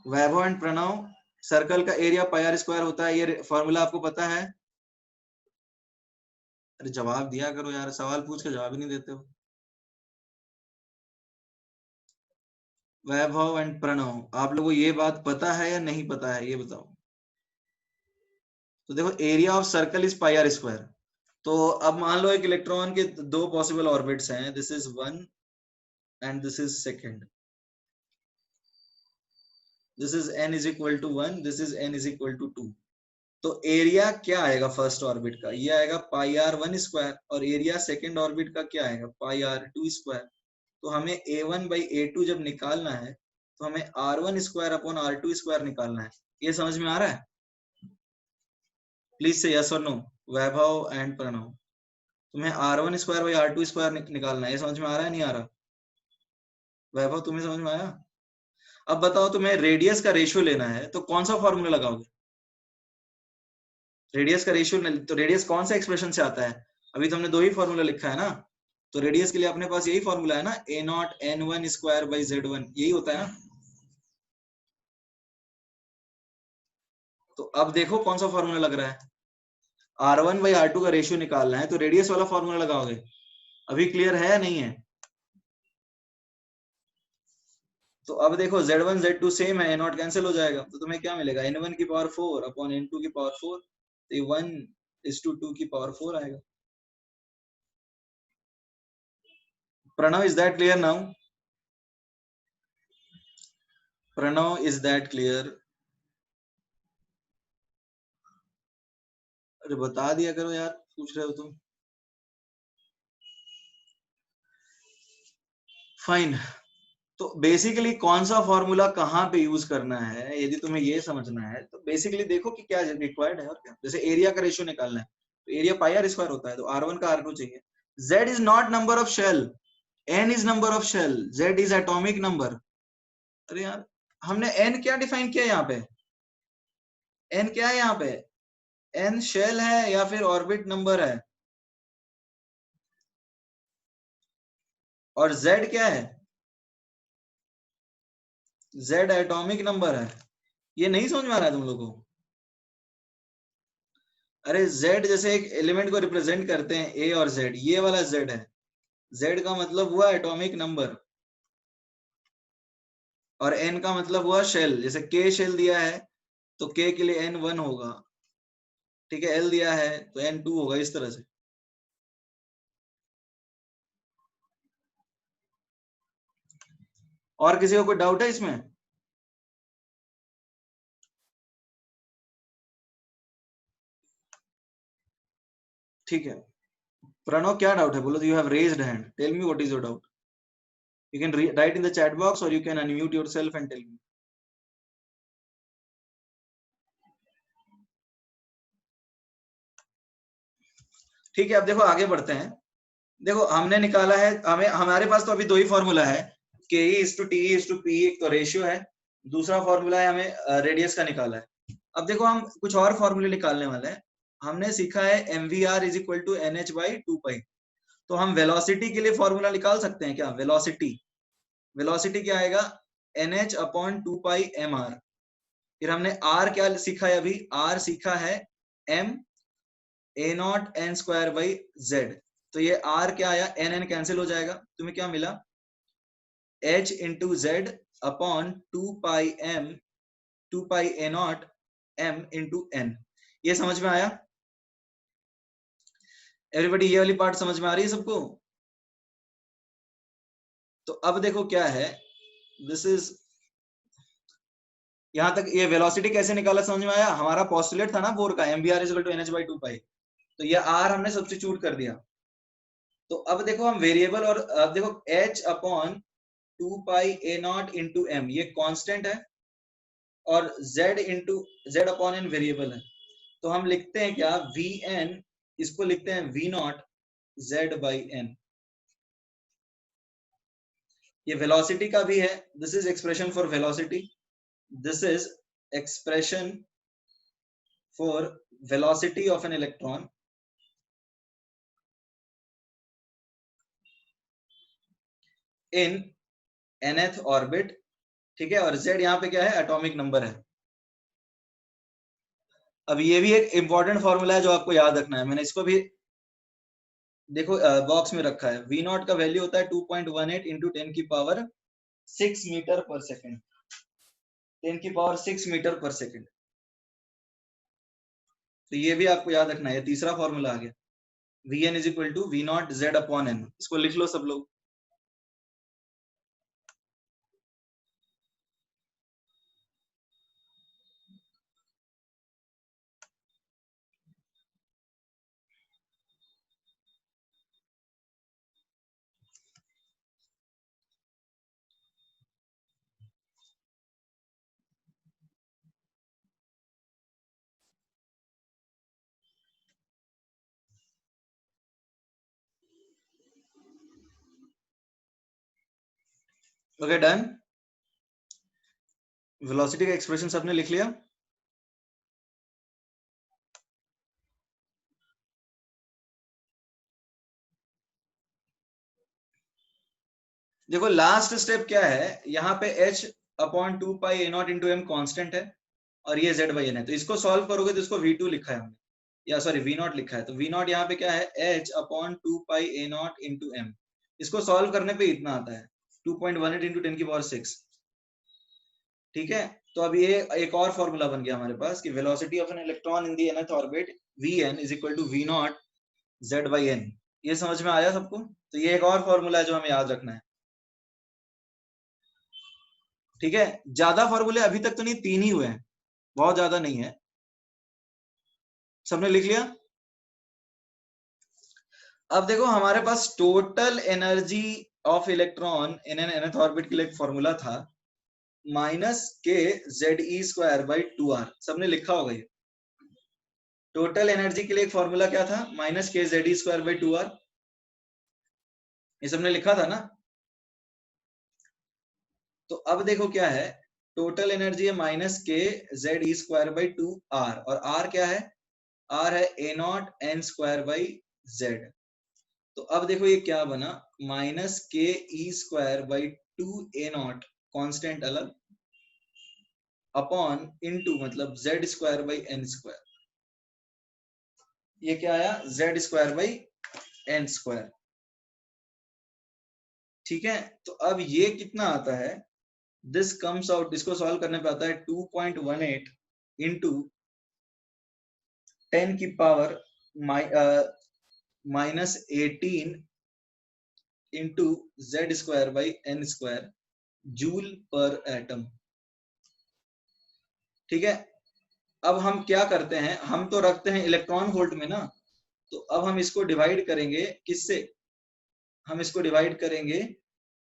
वैभव एंड प्रणव, सर्कल का एरिया पाई आर स्क्वायर होता है, ये फॉर्मूला आपको पता है? अरे जवाब दिया करो यार, सवाल पूछ के जवाब ही नहीं देते हो। वैभव एंड प्रणव, आप लोगों को ये बात पता है या नहीं पता है, ये बताओ। तो देखो area of circle is pi R square. तो अब मान लो एक इलेक्ट्रॉन के दो पॉसिबल ऑर्बिट्स हैं, this is one and this is second, this is n is equal to 1, this is n is equal to 2। तो एरिया क्या आएगा फर्स्ट ऑर्बिट का, ये आएगा पाई आर वन स्क्वायर, और एरिया सेकेंड ऑर्बिट का क्या आएगा, पाई आर टू स्क्वायर। तो हमें A one by A two जब निकालना है तो हमें R one square upon R two square निकालना है। ये समझ में आ रहा है? प्लीज से यस और नो, वैभव एंड प्रणव। तुम्हें R one square by R two square निकालना है, ये समझ में आ रहा है नहीं आ रहा? वैभव तुम्हें समझ में आया? अब बताओ, तुम्हें रेडियस का रेशियो लेना है तो कौन सा फॉर्मूला लगाओगे? रेडियस का रेशियो, तो रेडियस कौन सा एक्सप्रेशन से आता है? अभी तो हमने दो ही फॉर्मूला लिखा है ना, तो रेडियस के लिए अपने पास यही फॉर्मूला है ना, a naught N one square by Z one, यही होता है ना। तो अब देखो कौन सा फॉर्मूला लग रहा है, R one by R two का रेशियो निकालना है तो रेडियस वाला फॉर्मूला लगाओगे। अभी क्लियर है या नहीं है? तो अब देखो Z1 Z2 सेम है, नॉट कैंसिल हो जाएगा, तो तुम्हें क्या मिलेगा, N1 की पावर 4 अपॉन N2 की पावर 4, तो ये 1:2 की पावर 4 आएगा। Pranav, is that clear now? Pranav, is that clear? अरे बता दिया करो यार, पूछ रहे हो तुम। फाइन। तो बेसिकली कौन सा फॉर्मूला कहाँ पे यूज करना है, यदि तुम्हें ये समझना है तो बेसिकली देखो कि क्या रिक्वायर्ड है और क्या। जैसे एरिया का रेशियो निकालना है तो एरिया पाई आर स्क्वायर होता है, तो आर वन का आर टू चाहिए। Z is not number of shell, N is number of shell, Z is atomic number. अरे यार, हमने एन क्या डिफाइन किया यहाँ पे? एन क्या है यहाँ पे? एन शेल है या फिर ऑर्बिट नंबर है? और जेड क्या है? जेड एटॉमिक नंबर है। ये नहीं समझ में आ रहा है तुम लोगों को? अरे z जैसे एक एलिमेंट को रिप्रेजेंट करते हैं, a और z, ये वाला z है। z का मतलब हुआ एटॉमिक नंबर, और n का मतलब हुआ शेल। जैसे k शेल दिया है तो k के लिए n 1 होगा, ठीक है, l दिया है तो n 2 होगा, इस तरह से। और किसी को कोई डाउट है इसमें? ठीक है, प्रणव क्या डाउट है बोलो? You have raised hand, tell me what is your doubt. You can write in the chat box और you can unmute yourself and tell me. ठीक है, अब देखो आगे बढ़ते हैं। देखो हमने निकाला है, हमें हमारे पास तो अभी दो ही फॉर्मूला है, K is to T is to P, एक तो रेशियो है, दूसरा फॉर्मूला है हमें रेडियस का निकाला है। अब देखो हम कुछ और फॉर्मूले निकालने वाले हैं। हमने सीखा है M V R is equal to N H by two pi. तो हम वेलोसिटी के लिए फॉर्मूला निकाल सकते हैं क्या? वेलोसिटी, वेलोसिटी क्या आएगा, N H upon two pi M are. फिर हमने आर क्या सीखा है अभी, आर सीखा है M A naught N square by Z. तो ये आर क्या आया, एन एन कैंसिल हो जाएगा, तुम्हें क्या मिला, H into Z upon two pi ए नॉट एम इंटू एन। ये समझ में आया एवरीबॉडी? ये वाली पार्ट समझ में आ रही है सबको? तो अब देखो क्या है, दिस इज, यहां तक ये वेलोसिटी कैसे निकाला समझ में आया? हमारा पोस्टुलेट था ना बोर का, M B R is equal to N H by two pi, तो ये आर हमने सब्स्टिट्यूट कर दिया। तो अब देखो हम वेरिएबल, और अब देखो एच अपॉन टू पाई ए नॉट इंटू एम ये कांस्टेंट है, और z into Z upon N variable है। तो हम लिखते हैं क्या, वी एन, इसको लिखते हैं V naught Z by N. ये वेलोसिटी का भी है, this is expression for velocity, this is expression for velocity of an electron in nth orbit, ठीक है, और z यहाँ पे क्या है, एटॉमिक नंबर है। अब ये भी एक इंपॉर्टेंट फॉर्मूला है जो आपको याद रखना है, मैंने इसको भी देखो बॉक्स में रखा है। वी नॉट का वैल्यू होता है 2.18 इंटू 10 की पावर 6 मीटर पर सेकेंड, 10 की पावर 6 मीटर पर सेकेंड। तो ये भी आपको याद रखना है, तीसरा फॉर्मूला आ गया, V N is equal to we naught Z upon N. इसको लिख लो सब लोग। Okay done. वेलोसिटी का एक्सप्रेशन सबने लिख लिया? देखो लास्ट स्टेप क्या है, यहाँ पे h upon 2 pi a naught into M constant है और ये z बाई n है, तो इसको सॉल्व करोगे तो इसको v2 लिखा है हमने, या सॉरी v नॉट लिखा है, तो v नॉट यहाँ पे क्या है h upon 2 pi a naught into M. इसको सॉल्व करने पे इतना आता है 2.18 इंटू 10 की पावर 6। ठीक है, तो अब ये एक और फॉर्मूला बन गया हमारे पास कि velocity of an electron in the nth orbit vn is equal to v naught z by n। ये समझ में आया सबको? तो ये एक और फॉर्मूला है जो हमें याद रखना है। ठीक है, ज्यादा फॉर्मूले अभी तक तो नहीं, 3 ही हुए हैं, बहुत ज्यादा नहीं है। सबने लिख लिया? अब देखो हमारे पास total energy of electron in N nth orbit के लिए एक फॉर्मूला था minus K Z E square by 2r। सबने लिखा होगा ये। टोटल एनर्जी के लिए एक फॉर्मूला क्या था, minus K Z E square by 2r। ये सबने लिखा था ना? तो अब देखो क्या है, टोटल एनर्जी है minus K Z E square by 2r, और r क्या है, r है a naught N square by Z. तो अब देखो ये क्या बना, minus K E square by 2 a naught constant अलग, अपॉन इनटू मतलब Z square by N square. ये क्या आया, Z square by N square. ठीक है, तो अब ये कितना आता है, दिस कम्स आउट, इसको सॉल्व करने पे आता है 2.18 इंटू 10 की power minus 18 into Z square by N square joule per atom. ठीक है, अब हम क्या करते हैं, हम तो रखते हैं इलेक्ट्रॉन वोल्ट में ना, तो अब हम इसको डिवाइड करेंगे किससे, हम इसको डिवाइड करेंगे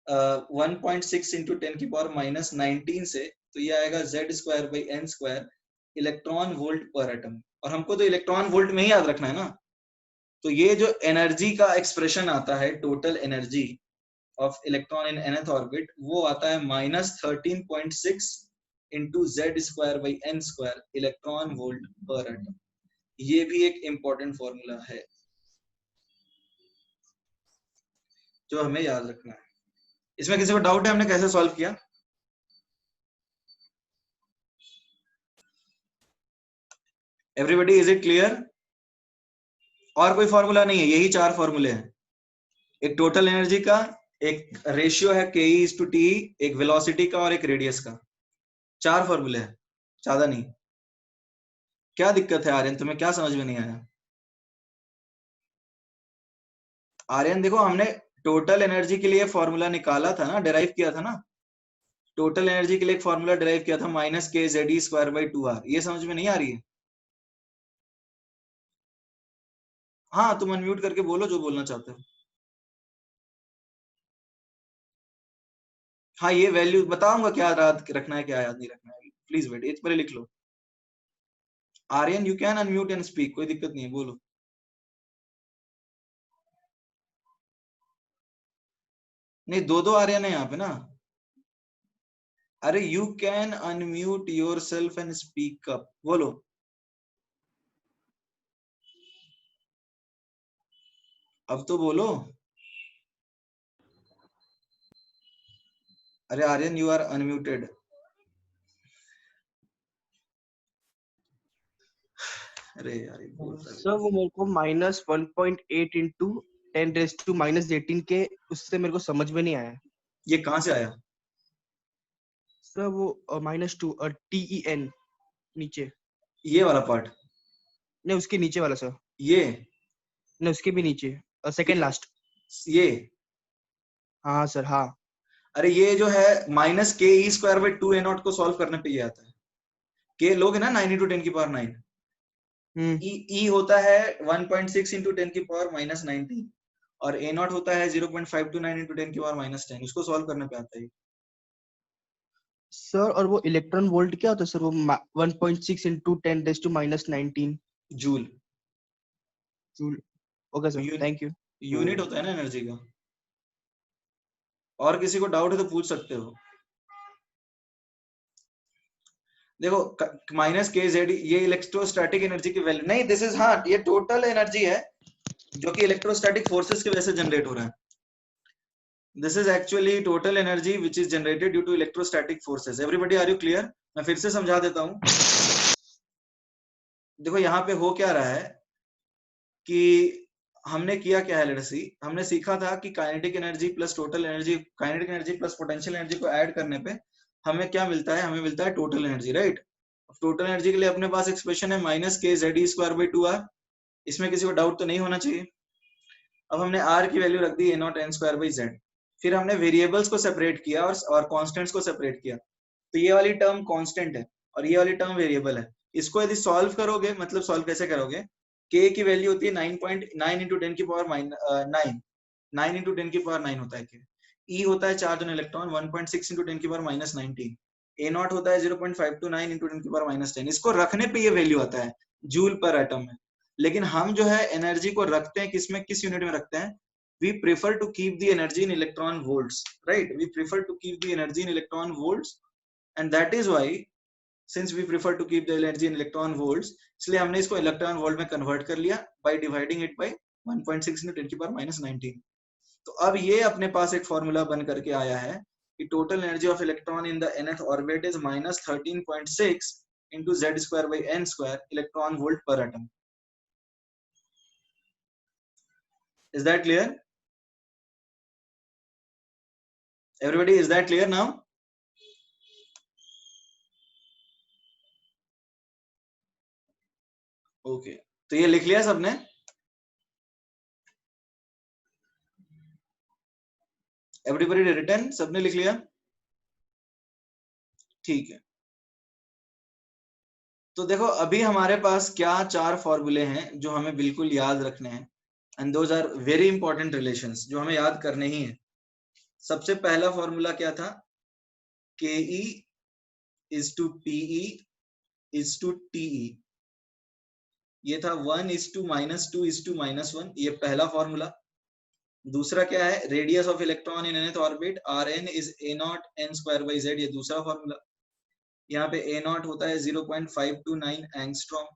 1.6 इंटू 10 की पावर माइनस 19 से, तो ये आएगा Z square by N square electron volt per atom. और हमको तो इलेक्ट्रॉन वोल्ट में ही याद रखना है ना, तो ये जो एनर्जी का एक्सप्रेशन आता है, total energy of electron in nth orbit, वो आता है minus 13.6 into Z square by N square electron volt per atom. ये भी एक इंपॉर्टेंट फॉर्मूला है जो हमें याद रखना है। इसमें किसी को डाउट है हमने कैसे सॉल्व किया? Everybody, is it clear? और कोई फॉर्मूला नहीं है, यही 4 फॉर्मूले हैं। एक टोटल एनर्जी का, एक रेशियो है के इज टू टी, एक वेलोसिटी का और एक रेडियस का। 4 फॉर्मूले हैं, ज्यादा नहीं। क्या दिक्कत है आर्यन, तुम्हें क्या समझ में नहीं आया? आर्यन देखो, हमने टोटल एनर्जी के लिए फॉर्मूला निकाला था ना, डिराइव किया था ना, टोटल एनर्जी के लिए एक फॉर्मूला डिराइव किया था minus K Z E square by 2r। ये समझ में नहीं आ रही है? हाँ, तुम अनम्यूट करके बोलो जो बोलना चाहते हो। हाँ, ये वैल्यू बताऊंगा क्या याद रखना है क्या याद नहीं रखना है, प्लीज वेट, एक बार लिख लो। Aryan, you can unmute and speak, कोई दिक्कत नहीं है, बोलो। नहीं, दो दो आर्यन है यहाँ पे ना। अरे you can unmute your self and speak up, बोलो। अब तो बोलो। अरे आर्यन, यू आर अनम्यूटेड। अरे यार ये बोल रहा है। सर वो मेरे को माइनस 1.8 इंटू 10⁻18 के, उससे मेरे को समझ में नहीं आया। ये कहाँ से आया? सर वो -2 TEN नीचे, ये वाला पार्ट? नहीं उसके नीचे वाला सर, ये नहीं उसके भी नीचे, सेकंड लास्ट। ये हाँ सर हाँ। अरे ये जो है minus K E square by 2 A not को सॉल्व करने पे ये आता है। के लोगे ना 9 इंटू 10 की पावर 9, ई होता है 1.6 इंटू 10 की पावर माइनस 19, और ए नॉट होता है 0.529 इंटू 10 की पावर माइनस 10। उसको सॉल्व करने पे आता है सर और वो इलेक्ट्रॉन वोल्ट क्या होता है सर, वो 1.6 into 10⁻19 joule. Joule. Okay sir, thank you. Unit होता है ना एनर्जी का। और किसी को डाउट है तो पूछ सकते हो। देखो माइनस के जेड ये इलेक्ट्रोस्टैटिक एनर्जी की वैल्यू नहीं, दिस इज, हाँ ये टोटल एनर्जी है जो कि इलेक्ट्रोस्टैटिक फोर्सेस की वजह से जनरेट हो रहा है। This is actually total energy which is generated due to electrostatic forces. Everybody are you clear? मैं फिर से समझा देता हूं। देखो यहाँ पे हो क्या रहा है कि हमने किया क्या है, लेट्स सी, हमने सीखा था कि kinetic energy plus total energy, kinetic energy plus potential energy को ऐड करने पे हमें क्या मिलता है, हमें मिलता है total energy, right. Total energy के लिए अपने पास एक्सप्रेशन है minus K Z E square by 2r। इसमें किसी को डाउट तो नहीं होना चाहिए। अब हमने r की वैल्यू रख दी a naught N square by Z. फिर हमने वेरिएबल्स को सेपरेट किया और कॉन्स्टेंट्स को सेपरेट किया। तो ये वाली टर्म कांस्टेंट है और ये वाली टर्म वेरिएबल है। इसको यदि सॉल्व करोगे, मतलब सॉल्व कैसे करोगे, k की वैल्यू होती है 9.9 इंटू 10 की पावर 9 इंटू 10 की पावर 9 होता है k। e होता है चार्ज ऑन इलेक्ट्रॉन 1.6 इंटू 10 की पावर माइनस 19। a नॉट होता है 0.529 इंटू 10 की पावर माइनस 10। इसको रखने पे ये वैल्यू आता है जूल पर एटम में। लेकिन हम जो है एनर्जी को रखते हैं किसमें, किस यूनिट में रखते हैं? we prefer to keep the energy in electron volts, right? We prefer to keep the energy in electron volts, and that is why since we prefer to keep the energy in electron volts, इसलिए हमने इसको electron volt में convert कर लिया by dividing it by 1.6 into 10 की power minus 19। तो अब ये अपने पास एक फॉर्मूला बन करके आया है कि total energy of electron in the nth orbit is minus 13.6 into z square by n square electron volt per atom। Is that clear? Everybody, is that clear now? Okay okay. तो ये लिख लिया सबने? एवरीबॉडी रिटन, सबने लिख लिया? ठीक है। तो देखो अभी हमारे पास क्या चार फॉर्मूले हैं जो हमें बिल्कुल याद रखने हैं, and those are very important relations जो हमें याद करने ही है। सबसे पहला फॉर्मूला क्या था? K E is to PE is to TE. ये था 1 is to minus 2 is to minus 1, ये पहला फॉर्मूला। दूसरा क्या है? Radius of electron in nth orbit R N is A naught N square by Z, ये दूसरा फॉर्मूला। यहाँ पे ए नॉट होता है 0.529 एंगस्ट्रॉम।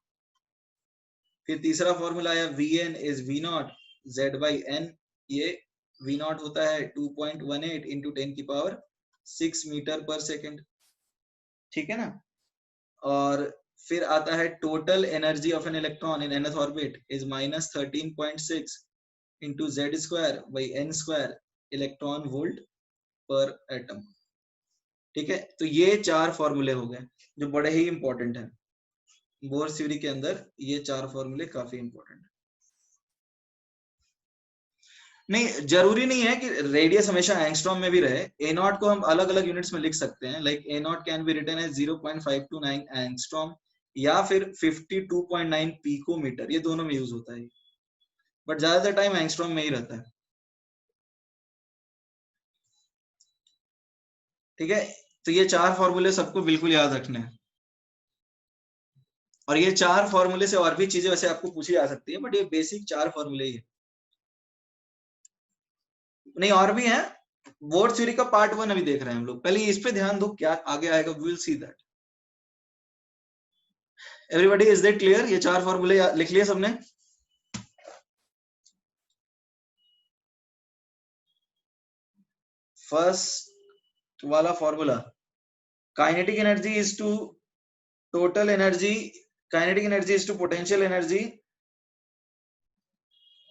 फिर तीसरा फॉर्मूला आया V N is we naught Z by N, ये वी नॉट होता है 2.18 इंटू 10 की पावर 6 मीटर पर सेकेंड, ठीक है ना। और फिर आता है total energy of an electron in nth orbit is minus 13.6 into Z square by N square electron volt per atom, ठीक है। तो ये चार फॉर्मूले हो गए जो बड़े ही इंपॉर्टेंट हैं। बोर थ्योरी के अंदर ये चार फॉर्मूले काफी इंपॉर्टेंट है। नहीं, जरूरी नहीं है कि रेडियस हमेशा एंगस्ट्रॉम में भी रहे। ए नॉट को हम अलग अलग यूनिट्स में लिख सकते हैं, like A naught can be written as 0.529 angstrom या फिर 52.9 पिकोमीटर, ये दोनों में यूज होता है, बट ज्यादातर टाइम एंगस्ट्रॉम में ही रहता है, ठीक है। तो ये चार फॉर्मूले सबको बिल्कुल याद रखने हैं। और ये चार फॉर्मूले से और भी चीजें वैसे आपको पूछी जा सकती है, बट ये बेसिक चार फॉर्मूले ही है। नहीं और भी है, बोर्ड थ्योरी का पार्ट 1 अभी देख रहे हैं हम लोग, पहले इस पे ध्यान दो क्या आगे आएगा, we will see that. Everybody, is that clear? ये चार फॉर्मूले लिख लिए सबने? फर्स्ट वाला formula, kinetic energy is to total energy, kinetic energy is to potential energy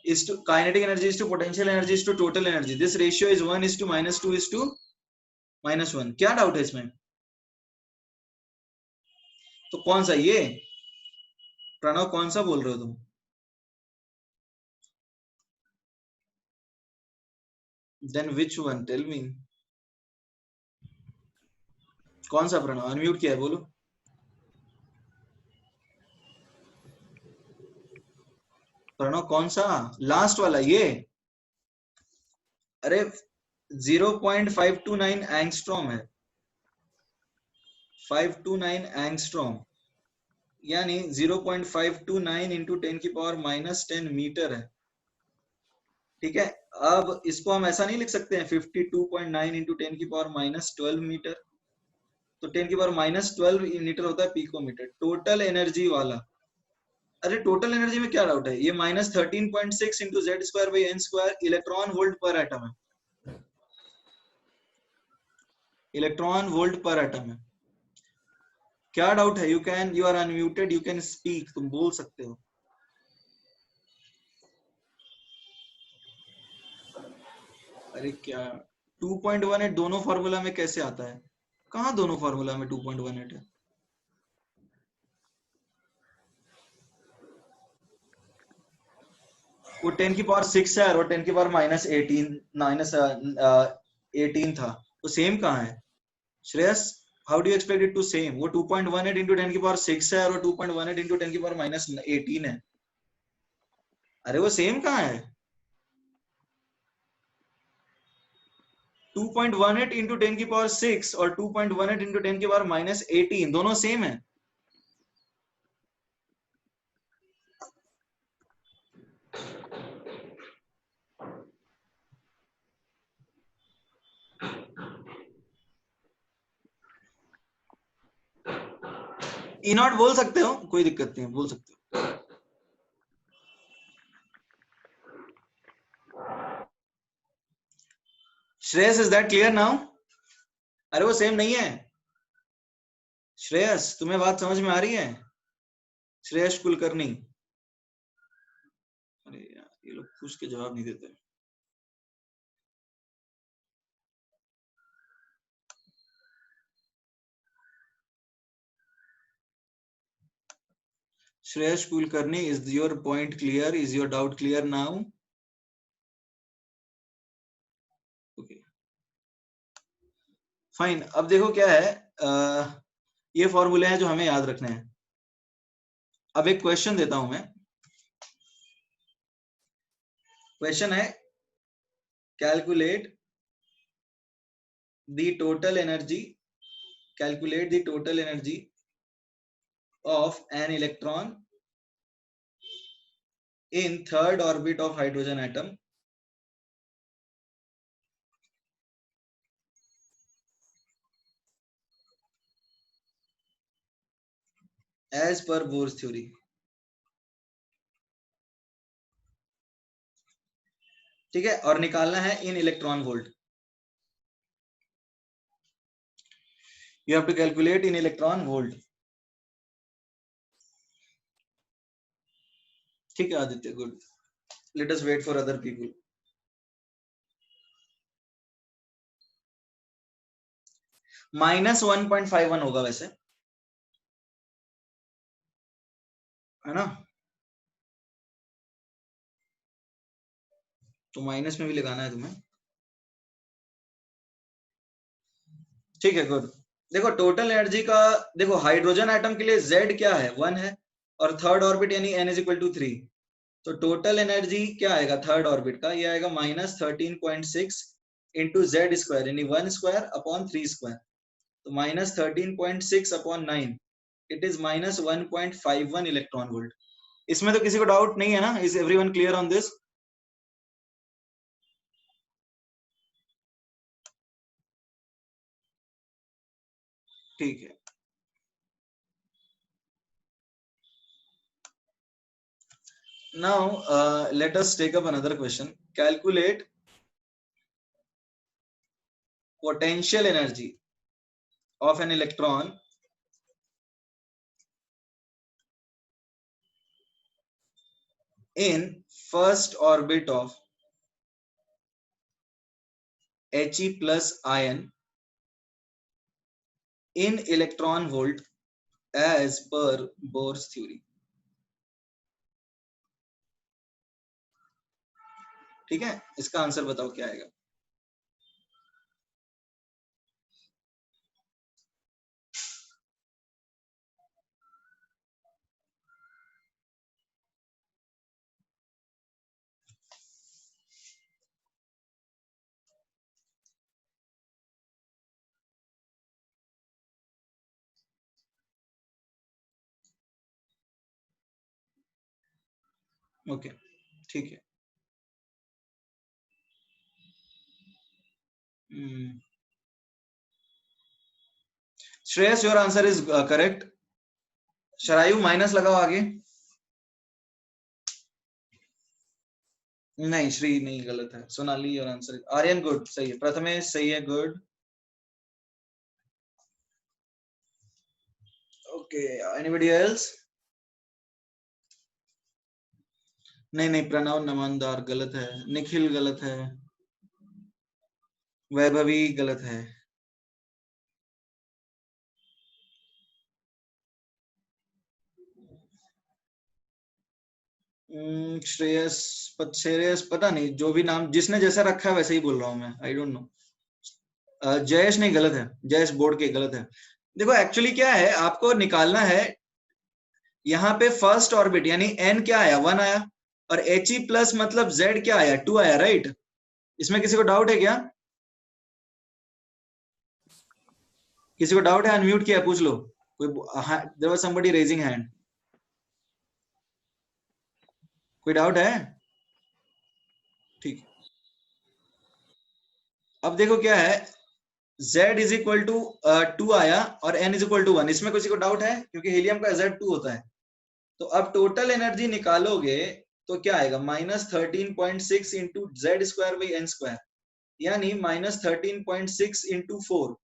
is to kinetic energy is to potential energy is to total energy. This ratio is 1 is to minus 2 is to minus 1. क्या doubt है इसमें? तो कौन सा ये? प्रणव कौन सा बोल रहे हो तुम? Then which one? Tell me. कौन सा प्रणव? अनम्यूट किया है, बोलो। प्रणव कौन सा? लास्ट वाला ये? अरे 0.529 एंगस्ट्रॉम है, 529 एंगस्ट्रॉम, यानी 0.529 इंटू 10 की पावर माइनस 10 मीटर है, ठीक है। अब इसको हम ऐसा नहीं लिख सकते हैं 52.9 इंटू 10⁻⁻12 मीटर, तो 10⁻12 मीटर होता है पिकोमीटर। टोटल एनर्जी वाला, अरे टोटल एनर्जी में क्या डाउट है, ये -13.6 into Z square by N square electron volt per atom है, इलेक्ट्रॉन वोल्ट पर एटम है। क्या डाउट है? You are unmuted, you can speak, तुम बोल सकते हो। अरे क्या 2.18 दोनों फॉर्मूला में कैसे आता है? कहाँ दोनों फॉर्मूला में 2.18 है? वो 10⁻6 है और 10⁻18 था, तो सेम कहाँ है Shreyas? How do you expect it to same? वो 2.18 इंटू 10⁻6 है और 2.18 इंटू 10⁻18 है। अरे वो सेम कहाँ है? 2.18 इंटू 10⁻6 और 2.18 इंटू 10⁻18 दोनों सेम है। ई नॉट बोल सकते हो, कोई दिक्कत नहीं है, बोल सकते हो। Shreyas, is that clear now? अरे वो सेम नहीं है श्रेयस, तुम्हें बात समझ में आ रही है? श्रेयस कुलकर्णी, अरे यार ये लोग पूछ के जवाब नहीं देते। Shreyas Kulkarni, is your point clear? Is your doubt clear now? Okay fine. अब देखो क्या है, ये फॉर्मूले हैं जो हमें याद रखने हैं। अब एक क्वेश्चन देता हूं मैं। क्वेश्चन है calculate the total energy, calculate the total energy of an electron in third orbit of hydrogen atom as per Bohr's theory। ठीक है, और निकालना है in electron volt. You have to calculate in electron volt. ठीक है Aditya, good. Let us wait for other people. -1.51 होगा वैसे, है ना? तो माइनस में भी लगाना है तुम्हें। ठीक है, गुड। देखो टोटल एनर्जी का, देखो हाइड्रोजन एटम के लिए Z क्या है? 1 है, और थर्ड ऑर्बिट यानी n इज इक्वल टू 3। तो टोटल एनर्जी क्या आएगा थर्ड ऑर्बिट का? ये आएगा -13.6 इंटू जेड स्क्वायर यानी 1 स्क्वायर अपॉन 3 स्क्वायर। तो -13.6 upon 9, it is -1.51 electron volt. इसमें तो किसी को डाउट नहीं है ना? Is everyone clear on this? ठीक है। Now let us take up another question. Calculate potential energy of an electron in first orbit of He plus ion in electron volt as per Bohr's theory। ठीक है, इसका answer बताओ क्या आएगा? Okay ठीक है। Shreyas your answer is correct. Sharayu minus लगाओ आगे. नहीं श्री नहीं, गलत है. Sonali your answer. Aryan good, सही है. प्रथमेश सही है, गुड. Okay, anybody else? नहीं नहीं, प्रणव नमनदार गलत है. निखिल गलत है. वैभवी गलत है. श्रेयस पता नहीं, जो भी नाम जिसने जैसा रखा है वैसे ही बोल रहा हूँ मैं. I don't know. जयेश नहीं, गलत है. जयेश बोर्ड के गलत है. देखो एक्चुअली क्या है, आपको निकालना है यहाँ पे फर्स्ट ऑर्बिट, यानी n क्या आया, 1 आया, और He प्लस मतलब Z क्या आया, 2 आया, राइट. इसमें किसी को डाउट है क्या? किसी को डाउट है? अनम्यूट किया, पूछ लो. कोई there was somebody raising hand. कोई डाउट है? ठीक. अब देखो क्या है, Z इज इक्वल टू 2 आया और N इज इक्वल टू 1. इसमें किसी को डाउट है? क्योंकि हीलियम का Z 2 होता है. तो अब टोटल एनर्जी निकालोगे तो क्या आएगा, -13.6 into Z square by N square, यानी -13.6 इंटू 4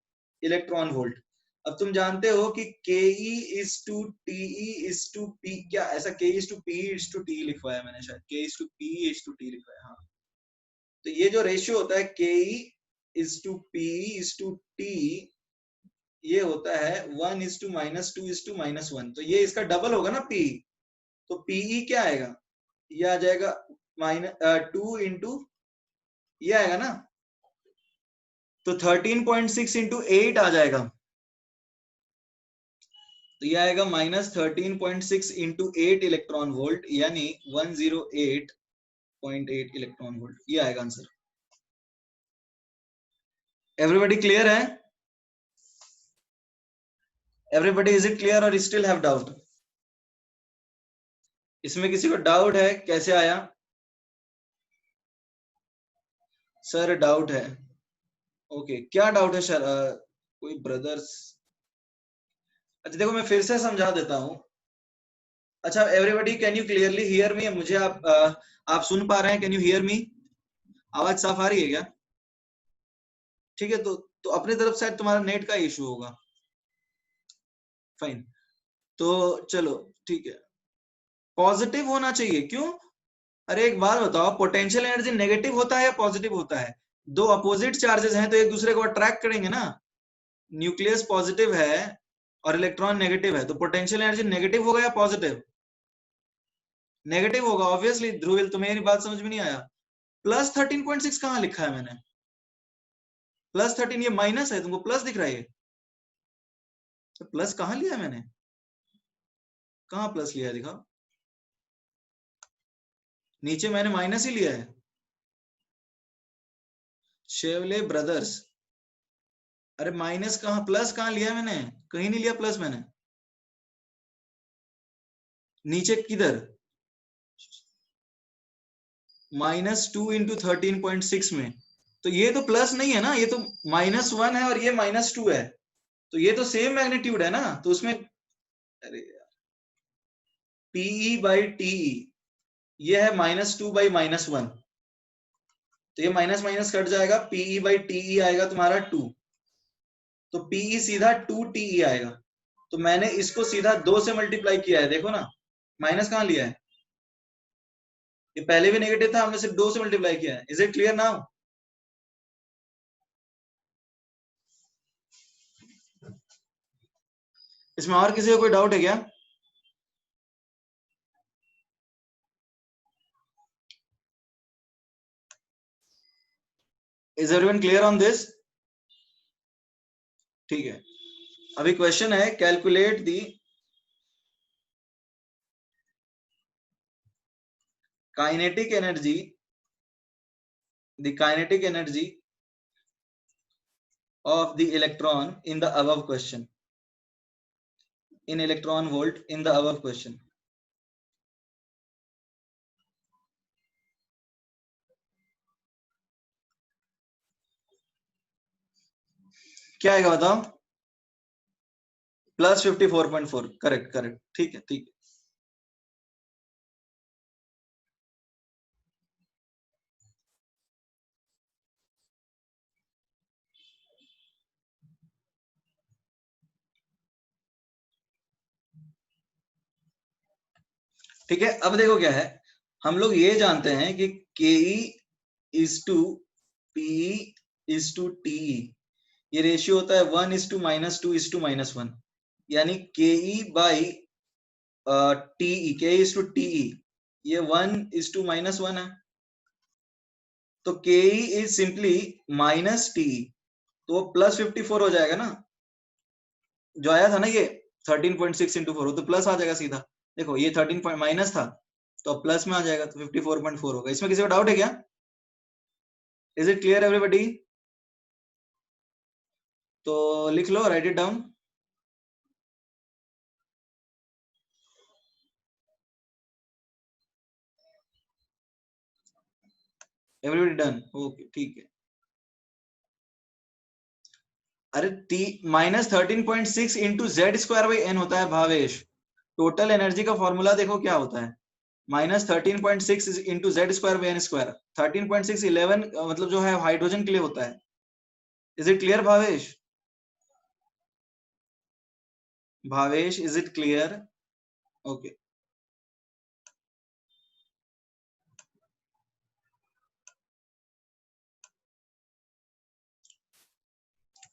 इलेक्ट्रॉन वोल्ट. अब तुम जानते हो कि KE is to TE is to P, क्या ऐसा KE is to PE is to T लिखवाया मैंने शायद, KE is to PE is to T लिखवाया. हाँ, तो ये जो रेशियो होता है KE is to PE is to T, ये होता है 1 इज टू -2 इज टू -1. तो ये इसका डबल होगा ना PE. तो PE क्या आएगा, ये आ जाएगा -2 इंटू ये आएगा ना, तो 13.6 इंटू 8 आ जाएगा. तो ये आएगा -13.6 इंटू 8 इलेक्ट्रॉन वोल्ट, यानी 108.8 इलेक्ट्रॉन वोल्ट. ये आएगा आंसर. एवरीबॉडी क्लियर है? एवरीबॉडी इज इट क्लियर और स्टिल हैव डाउट? इसमें किसी को डाउट है कैसे आया? सर डाउट है. ओके, क्या डाउट है सर? कोई ब्रदर्स? अच्छा देखो, मैं फिर से समझा देता हूँ. अच्छा, everybody can you clearly hear me? मुझे आप सुन पा रहे हैं? Can you hear me? आवाज साफ आ रही है क्या? ठीक है, तो अपनी तरफ से तुम्हारा नेट का इशू होगा. फाइन. तो चलो ठीक है, पॉजिटिव होना चाहिए. क्यों? अरे एक बात बताओ, पोटेंशियल एनर्जी नेगेटिव होता है या पॉजिटिव होता है? दो अपोजिट चार्जेस हैं तो एक दूसरे को अट्रैक्ट करेंगे ना. न्यूक्लियस पॉजिटिव है और इलेक्ट्रॉन नेगेटिव है, तो पोटेंशियल एनर्जी नेगेटिव होगा या पॉजिटिव? नेगेटिव होगा ऑब्वियसली. ध्रुविल, तुम्हें ये बात समझ में नहीं आया? +13.6 कहाँ लिखा है मैंने? +13, ये माइनस है, तुमको प्लस दिख रहा है? तो प्लस कहाँ लिया है मैंने? कहाँ प्लस लिया है, दिखाओ. नीचे मैंने माइनस ही लिया है. शेवले ब्रदर्स, अरे माइनस कहाँ, प्लस कहाँ लिया है मैंने? कहीं नहीं लिया प्लस मैंने. नीचे किधर? -2 इंटू 13.6 में. तो ये तो प्लस नहीं है ना, ये तो -1 है और ये -2 है. तो ये तो सेम मैग्नीट्यूड है ना, तो उसमें अरे PE बाई TE, ये है -2 बाई -1. तो ये माइनस माइनस कट जाएगा, PE बाई TE आएगा तुम्हारा 2. तो PE सीधा 2TE आएगा. तो मैंने इसको सीधा 2 से मल्टीप्लाई किया है, देखो ना. माइनस कहाँ लिया है? ये पहले भी नेगेटिव था, हमने सिर्फ 2 से मल्टीप्लाई किया है. Is it clear now? इसमें और किसी को कोई डाउट है क्या? Is everyone clear on this? ठीक है, अभी क्वेश्चन है, calculate the kinetic energy, the kinetic energy of the electron in the above question, in electron volt in the above question. क्या आएगा बताओ? प्लस 54.4, करेक्ट करेक्ट, ठीक है ठीक है। ठीक है, अब देखो क्या है, हम लोग ये जानते हैं कि KE is to PE is to TE, ये रेशियो होता है 1:-2:-1, यानी KE by TE, KE is to TE, ये 1:-1 है, तो KE इज सिंपली माइनस TE, तो प्लस 54 हो जाएगा ना, जो आया था ना ये 13.6 इंटू 4, तो प्लस आ जाएगा सीधा। देखो ये 13 माइनस था, तो अब प्लस में आ जाएगा, तो 54.4 होगा। इसमें किसी को डाउट है क्या? Is it clear everybody? तो लिख लो, write it down. Everybody done? Okay ठीक है। अरे टी माइनस 13.6 इंटू Z² होता है भावेश। टोटल एनर्जी का फॉर्मूला देखो क्या होता है, -13.6 इंटू Z²/n²। 13.6 11 मतलब जो है हाइड्रोजन के लिए होता है। Is it clear Bhavesh? Bhavesh is it clear? Okay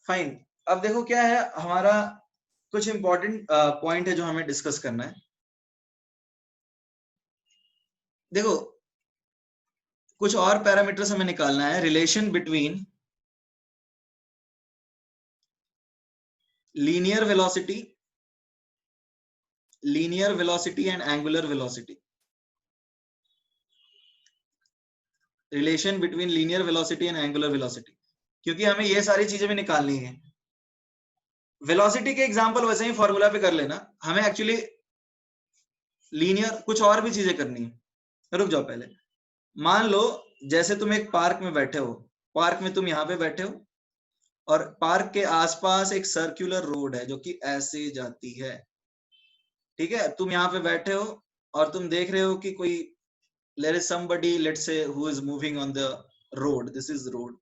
fine. अब देखो क्या है, हमारा कुछ इंपॉर्टेंट पॉइंट है जो हमें डिस्कस करना है। देखो कुछ और पैरामीटर्स हमें निकालना है, relation between linear velocity and angular velocity. Relation between linear velocity and angular velocity, क्योंकि हमें ये सारी चीजें भी निकालनी है। वेलोसिटी के एग्जांपल वैसे ही फॉर्मूला पे कर लेना, हमें एक्चुअली लीनियर कुछ और भी चीजें करनी है। रुक जाओ पहले, मान लो जैसे तुम एक पार्क में बैठे हो, पार्क में तुम यहाँ पे बैठे हो और पार्क के आसपास एक सर्कुलर रोड है जो कि ऐसे जाती है, ठीक है। तुम यहाँ पे बैठे हो और तुम देख रहे हो कि कोई there is somebody, let's say, who is moving on the road, this is road,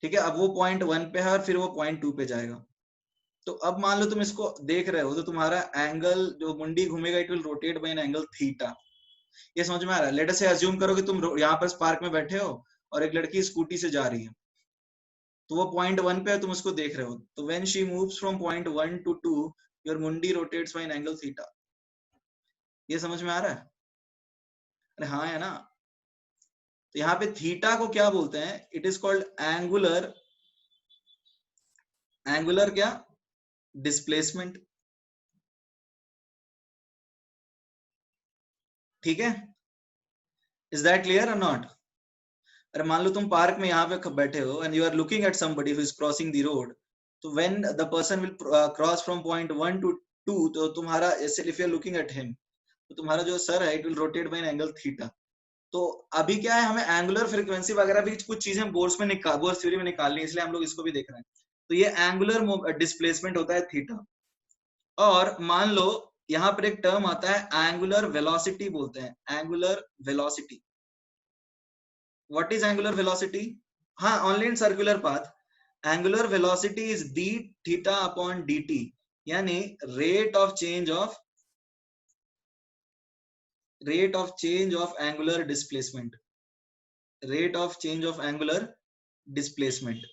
ठीक है। अब वो पॉइंट 1 पे है और फिर वो पॉइंट 2 पे जाएगा। तो अब मान लो तुम इसको देख रहे हो, तो तुम्हारा एंगल जो मुंडी घूमेगा, it will rotate by an angle theta. ये समझ में आ रहा है? लेट अस से अज्यूम करो कि तुम यहाँ पर पार्क में बैठे हो और एक लड़की स्कूटी से जा रही है, तो वो पॉइंट 1 पे है, तुम उसको देख रहे हो, तो when she moves from point 1 to 2, your मुंडी rotates by an angle theta. ये समझ में आ रहा है? अरे हाँ है ना। तो यहाँ पे थीटा को क्या बोलते हैं? इट इज कॉल्ड एंगुलर क्या? डिस्प्लेसमेंट, ठीक है। इज दैट क्लियर और नॉट? अरे मान लो तुम पार्क में यहाँ पे बैठे हो and you are looking at somebody who is crossing the road, तो when the person will cross from point 1 to 2, तो तुम्हारा ऐसे if you are looking at him, तो तुम्हारा जो सर है it will rotate by an angle theta. तो अभी क्या है, हमें एंगुलर फ्रीक्वेंसी वगैरह भी कुछ चीजें बोर्ड्स थ्योरी में निकालनी है, इसलिए हम लोग इसको भी देख रहे हैं। तो ये एंगुलर डिस्प्लेसमेंट होता है थीटा। और मान लो यहाँ पर एक टर्म आता है एंगुलर वेलोसिटी, बोलते हैं angular velocity. What is angular velocity? हाँ, only in circular path. Angular velocity is d theta upon dt, यानी rate of change of angular displacement. Rate of change of angular displacement.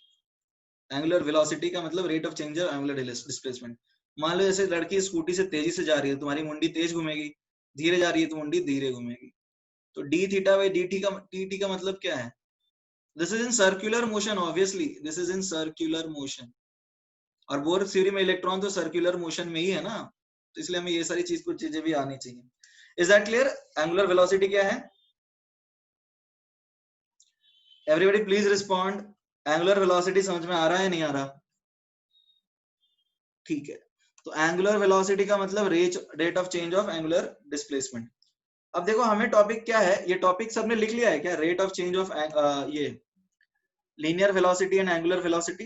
Angular velocity का मतलब rate of change of angular displacement. मान लो जैसे लड़की scooty से तेजी से जा रही है, तुम्हारी मुंडी तेज घूमेगी, धीरे जा रही है तो मुंडी धीरे घूमेगी। तो d थीटा बाई dt का मतलब क्या है? This is in circular motion, obviously this is in circular motion, और बोर थ्योरी में इलेक्ट्रॉन तो सर्कुलर मोशन में ही है ना, तो इसलिए हमें ये सारी कुछ चीजें भी आनी चाहिए। Is that clear? Angular velocity क्या है? Everybody please respond. Angular velocity समझ में आ रहा है नहीं आ रहा? ठीक है, तो एंगुलर वेलोसिटी का मतलब rate of change of angular displacement. अब देखो हमें टॉपिक क्या है, ये टॉपिक सबने लिख लिया है क्या? रेट ऑफ चेंज ऑफ ये linear velocity and angular velocity.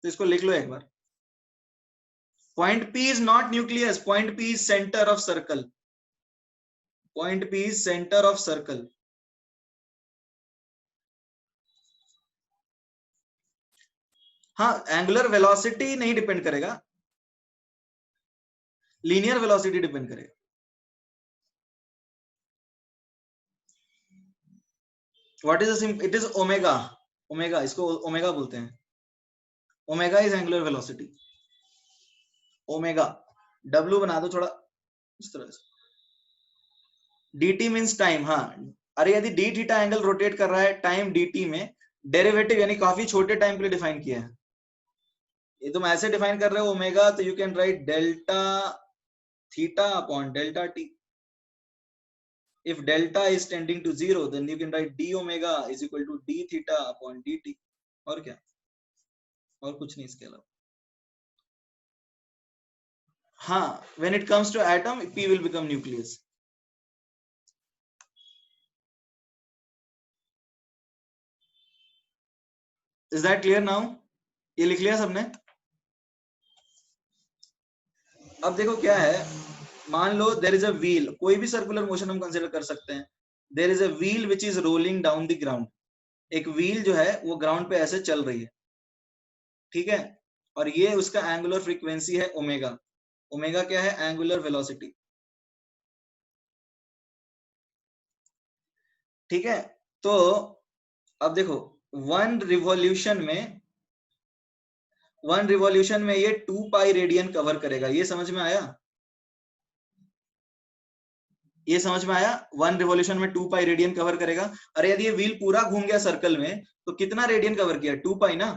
तो इसको लिख लो एक बार। Point P is not nucleus, point P is centre of circle, point P is centre of circle. हाँ, एंगुलर वेलोसिटी नहीं डिपेंड करेगा, लीनियर वेलोसिटी डिपेंड करेगा। What is it is omega, omega, इसको ओमेगा बोलते हैं। Omega is angular velocity, omega. W बना दो थोड़ा इस तरह से। dt means time. हाँ, अरे यदि डी थीटा एंगल रोटेट कर रहा है टाइम dt में, डेरिवेटिव यानी काफी छोटे टाइम के लिए डिफाइन किया है। ये तुम ऐसे डिफाइन कर रहे हो ओमेगा, तो you can right delta theta upon delta T. If delta is tending to 0, then you can write d omega is equal to d theta upon dt। और क्या, और कुछ नहीं इसके अलावा। हाँ, when it comes to atom, P will become nucleus। Is that clear now? ये लिख लिया सबने? अब देखो क्या है, मान लो देयर इज अ व्हील, कोई भी सर्कुलर मोशन हम कंसीडर कर सकते हैं। There is a wheel which is rolling down the ground. एक व्हील जो है वो ग्राउंड पे ऐसे चल रही है, ठीक है, और ये उसका एंगुलर फ्रीक्वेंसी है ओमेगा। ओमेगा क्या है? एंगुलर वेलोसिटी, ठीक है। तो अब देखो, वन रिवॉल्यूशन में ये 2 पाई रेडियन कवर करेगा। ये समझ में आया? ये समझ में आया? 1 रिवॉल्यूशन में 2 पाई रेडियन कवर करेगा। अरे यदि ये व्हील पूरा घूम गया सर्कल में, तो कितना रेडियन कवर किया? 2 पाई ना।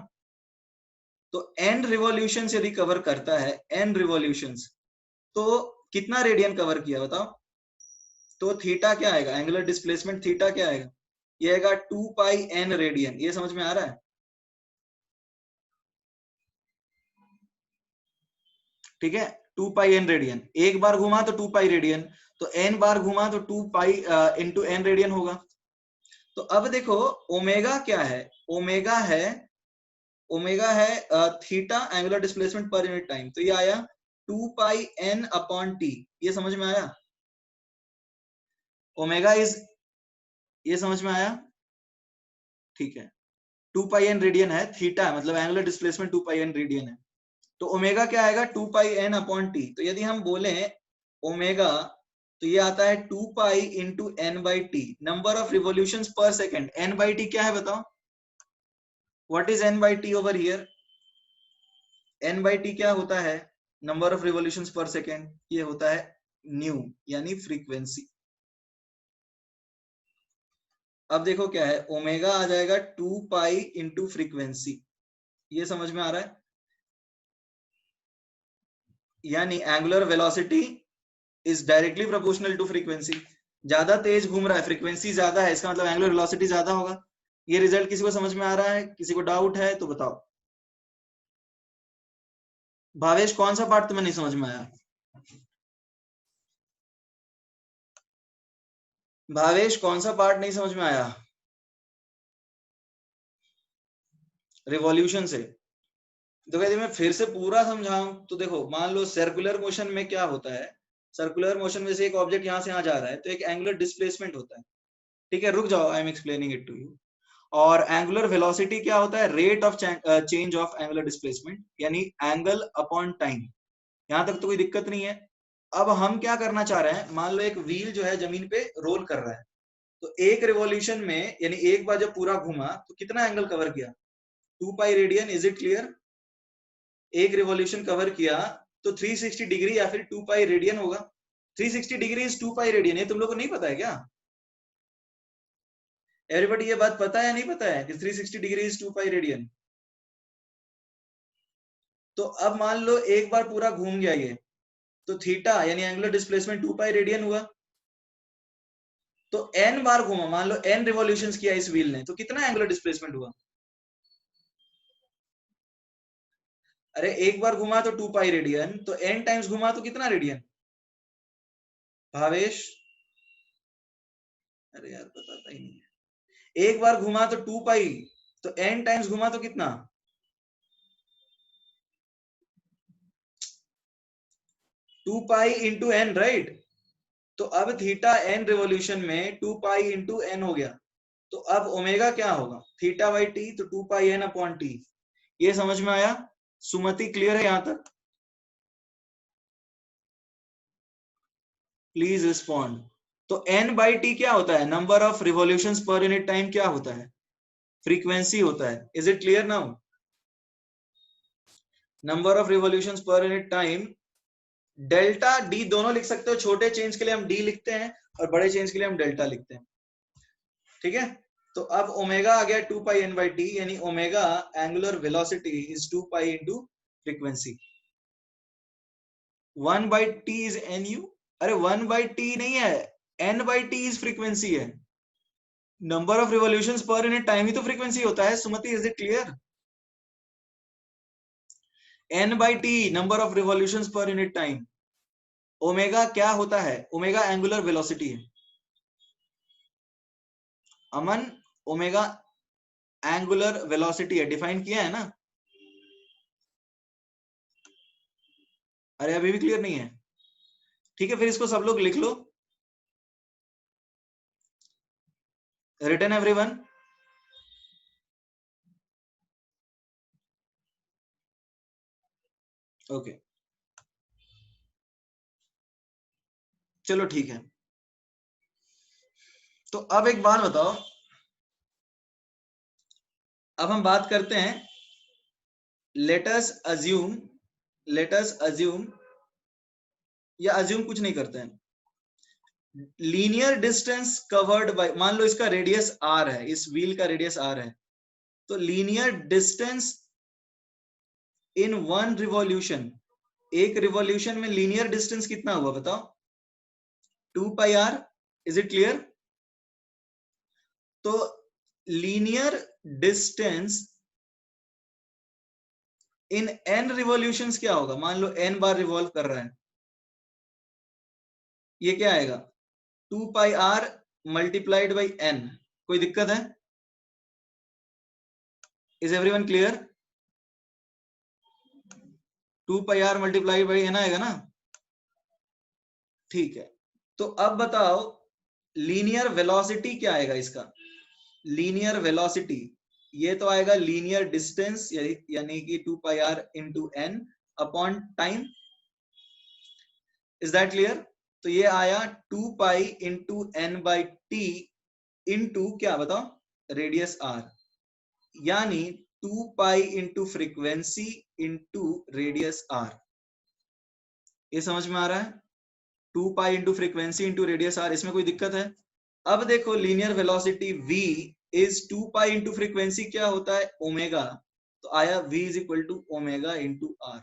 तो n रिवॉल्यूशन यदि कवर करता है, n रिवॉल्यूशंस, तो कितना रेडियन कवर किया बताओ? तो थीटा क्या आएगा? एंगुलर डिस्प्लेसमेंट थीटा क्या आएगा? ये आएगा 2 पाई n रेडियन। ये समझ में आ रहा है? ठीक है, 2 पाई n रेडियन। एक बार घुमा तो 2 पाई रेडियन, तो n बार घुमा तो 2 पाई इंटू n रेडियन होगा। तो अब देखो ओमेगा क्या है? ओमेगा है थीटा एंगुलर डिस्प्लेसमेंट पर यूनिट टाइम। तो ये आया 2 पाई n अपॉन टी। ये समझ में आया? ओमेगा इज, ये समझ में आया? ठीक है, 2 पाई n रेडियन है, थीटा मतलब एंगुलर डिस्प्लेसमेंट 2 पाई n रेडियन है। तो ओमेगा क्या आएगा? 2 पाई n अपॉन टी। तो यदि हम बोले ओमेगा, तो ये आता है 2 pi into n by T, number of revolutions पर सेकेंड। n बाई टी क्या है बताओ? What is n by T over here? n by T क्या होता है? नंबर ऑफ रिवॉल्यूशंस पर सेकेंड। ये होता है न्यू, यानी फ्रीक्वेंसी। अब देखो क्या है, ओमेगा आ जाएगा 2 पाई इंटू फ्रीक्वेंसी। ये समझ में आ रहा है? यानी angular velocity is directly proportional to frequency. ज्यादा तेज घूम रहा है, फ्रीक्वेंसी ज्यादा है, इसका मतलब एंगुलर वेलोसिटी ज्यादा होगा। ये रिजल्ट किसी को समझ में आ रहा है? किसी को डाउट है तो बताओ। भावेश, कौन सा पार्ट तुम्हें नहीं समझ में आया? भावेश, कौन सा पार्ट नहीं समझ में आया रिवॉल्यूशन से? तो यदि मैं फिर से पूरा समझाऊं तो देखो, मान लो सर्कुलर मोशन में क्या होता है। सर्कुलर मोशन में से एक ऑब्जेक्ट यहां से यहां जा रहा है, तो एक एंगुलर डिस्प्लेसमेंट होता है। ठीक है, रुक जाओ, I am explaining it to you. और एंगुलर वेलोसिटी क्या होता है? Rate of change of angular displacement, यानी एंगल अपॉन टाइम। यहां तक तो कोई दिक्कत नहीं है। अब हम क्या करना चाह रहे हैं, मान लो एक व्हील जो है जमीन पे रोल कर रहा है, तो एक रिवॉल्यूशन में, यानी एक बार जब पूरा घुमा तो कितना एंगल कवर किया? 2 pi radian. Is it clear? एक रिवॉल्यूशन कवर किया तो 360 डिग्री या फिर 2 पाई रेडियन होगा। 360 डिग्री इज 2 पाई रेडियन। ये तुम लोग को नहीं पता है क्या? एवरीबॉडी ये बात पता है या नहीं पता है कि 360 डिग्री इज 2 पाई रेडियन? तो अब मान लो एक बार पूरा घूम गया ये, तो थीटा यानी एंगुलर डिस्प्लेसमेंट 2 पाई रेडियन हुआ। तो n बार घूमा, मान लो n रिवॉल्यूशंस किया इस व्हील ने, तो कितना एंगुलर डिस्प्लेसमेंट हुआ? अरे एक बार घुमा तो 2 पाई रेडियन, तो n टाइम्स घुमा तो कितना रेडियन? भावेश, अरे यार बताता ही नहीं है। एक बार घुमा तो 2 पाई, तो n टाइम्स घुमा तो कितना? 2 पाई इंटू एन, राइट। तो अब थीटा एन रिवॉल्यूशन में 2 पाई इंटू एन हो गया, तो अब ओमेगा क्या होगा, थीटा बाई टी, तो 2 पाई एन अपॉन टी। ये समझ में आया? सुमति क्लियर है यहां तक? Please respond. तो एन बाई टी क्या होता है, number of revolutions per unit time क्या होता है, फ्रीक्वेंसी होता है। Is it clear now? Number of revolutions per unit time, delta D दोनों लिख सकते हो, छोटे चेंज के लिए हम डी लिखते हैं और बड़े चेंज के लिए हम डेल्टा लिखते हैं, ठीक है। तो अब ओमेगा आ गया 2 पाई एन बाई टी, यानी omega angular velocity is 2 pi into frequency. 1 by T is nu, अरे 1 बाई टी नहीं है, N by T is frequency है। Number of revolutions per unit time ही तो फ्रीक्वेंसी होता है। Sumati is it clear? N by T number of revolutions per unit time. Omega क्या होता है, ओमेगा एंगुलर वेलोसिटी है। अमन, ओमेगा एंगुलर वेलोसिटी है, डिफाइन किया है ना? अरे अभी भी क्लियर नहीं है? ठीक है, फिर इसको सब लोग लिख लो। Written everyone? ओके, चलो ठीक है। तो अब एक बात बताओ, अब हम बात करते हैं, लेटस अज्यूम, लेटस अज्यूम, या अज्यूम कुछ नहीं करते हैं, लीनियर डिस्टेंस कवर्ड बाय, मान लो इसका रेडियस आर है, इस व्हील का रेडियस आर है, तो linear distance in one revolution, एक रिवॉल्यूशन में लीनियर डिस्टेंस कितना हुआ बताओ, 2 pi R. Is it clear? तो linear distance in N revolutions क्या होगा, मान लो एन बार रिवॉल्व कर रहा है, ये क्या आएगा, 2 pi R multiplied by N. कोई दिक्कत है? Is everyone clear? 2 pi R multiplied by N आएगा ना? ठीक है। तो अब बताओ लीनियर वेलोसिटी क्या आएगा इसका, लीनियर वेलोसिटी, ये तो आएगा लीनियर डिस्टेंस यानी कि 2 pi R into N upon time. Is that clear? तो ये आया 2 pi into N by T into क्या बताओ, रेडियस आर, यानी 2 pi into frequency into radius R. ये समझ में आ रहा है? 2 pi into frequency into radius R, इसमें कोई दिक्कत है? अब देखो linear velocity v is 2 pi into frequency क्या होता है, ओमेगा, तो आया v is equal to omega into R.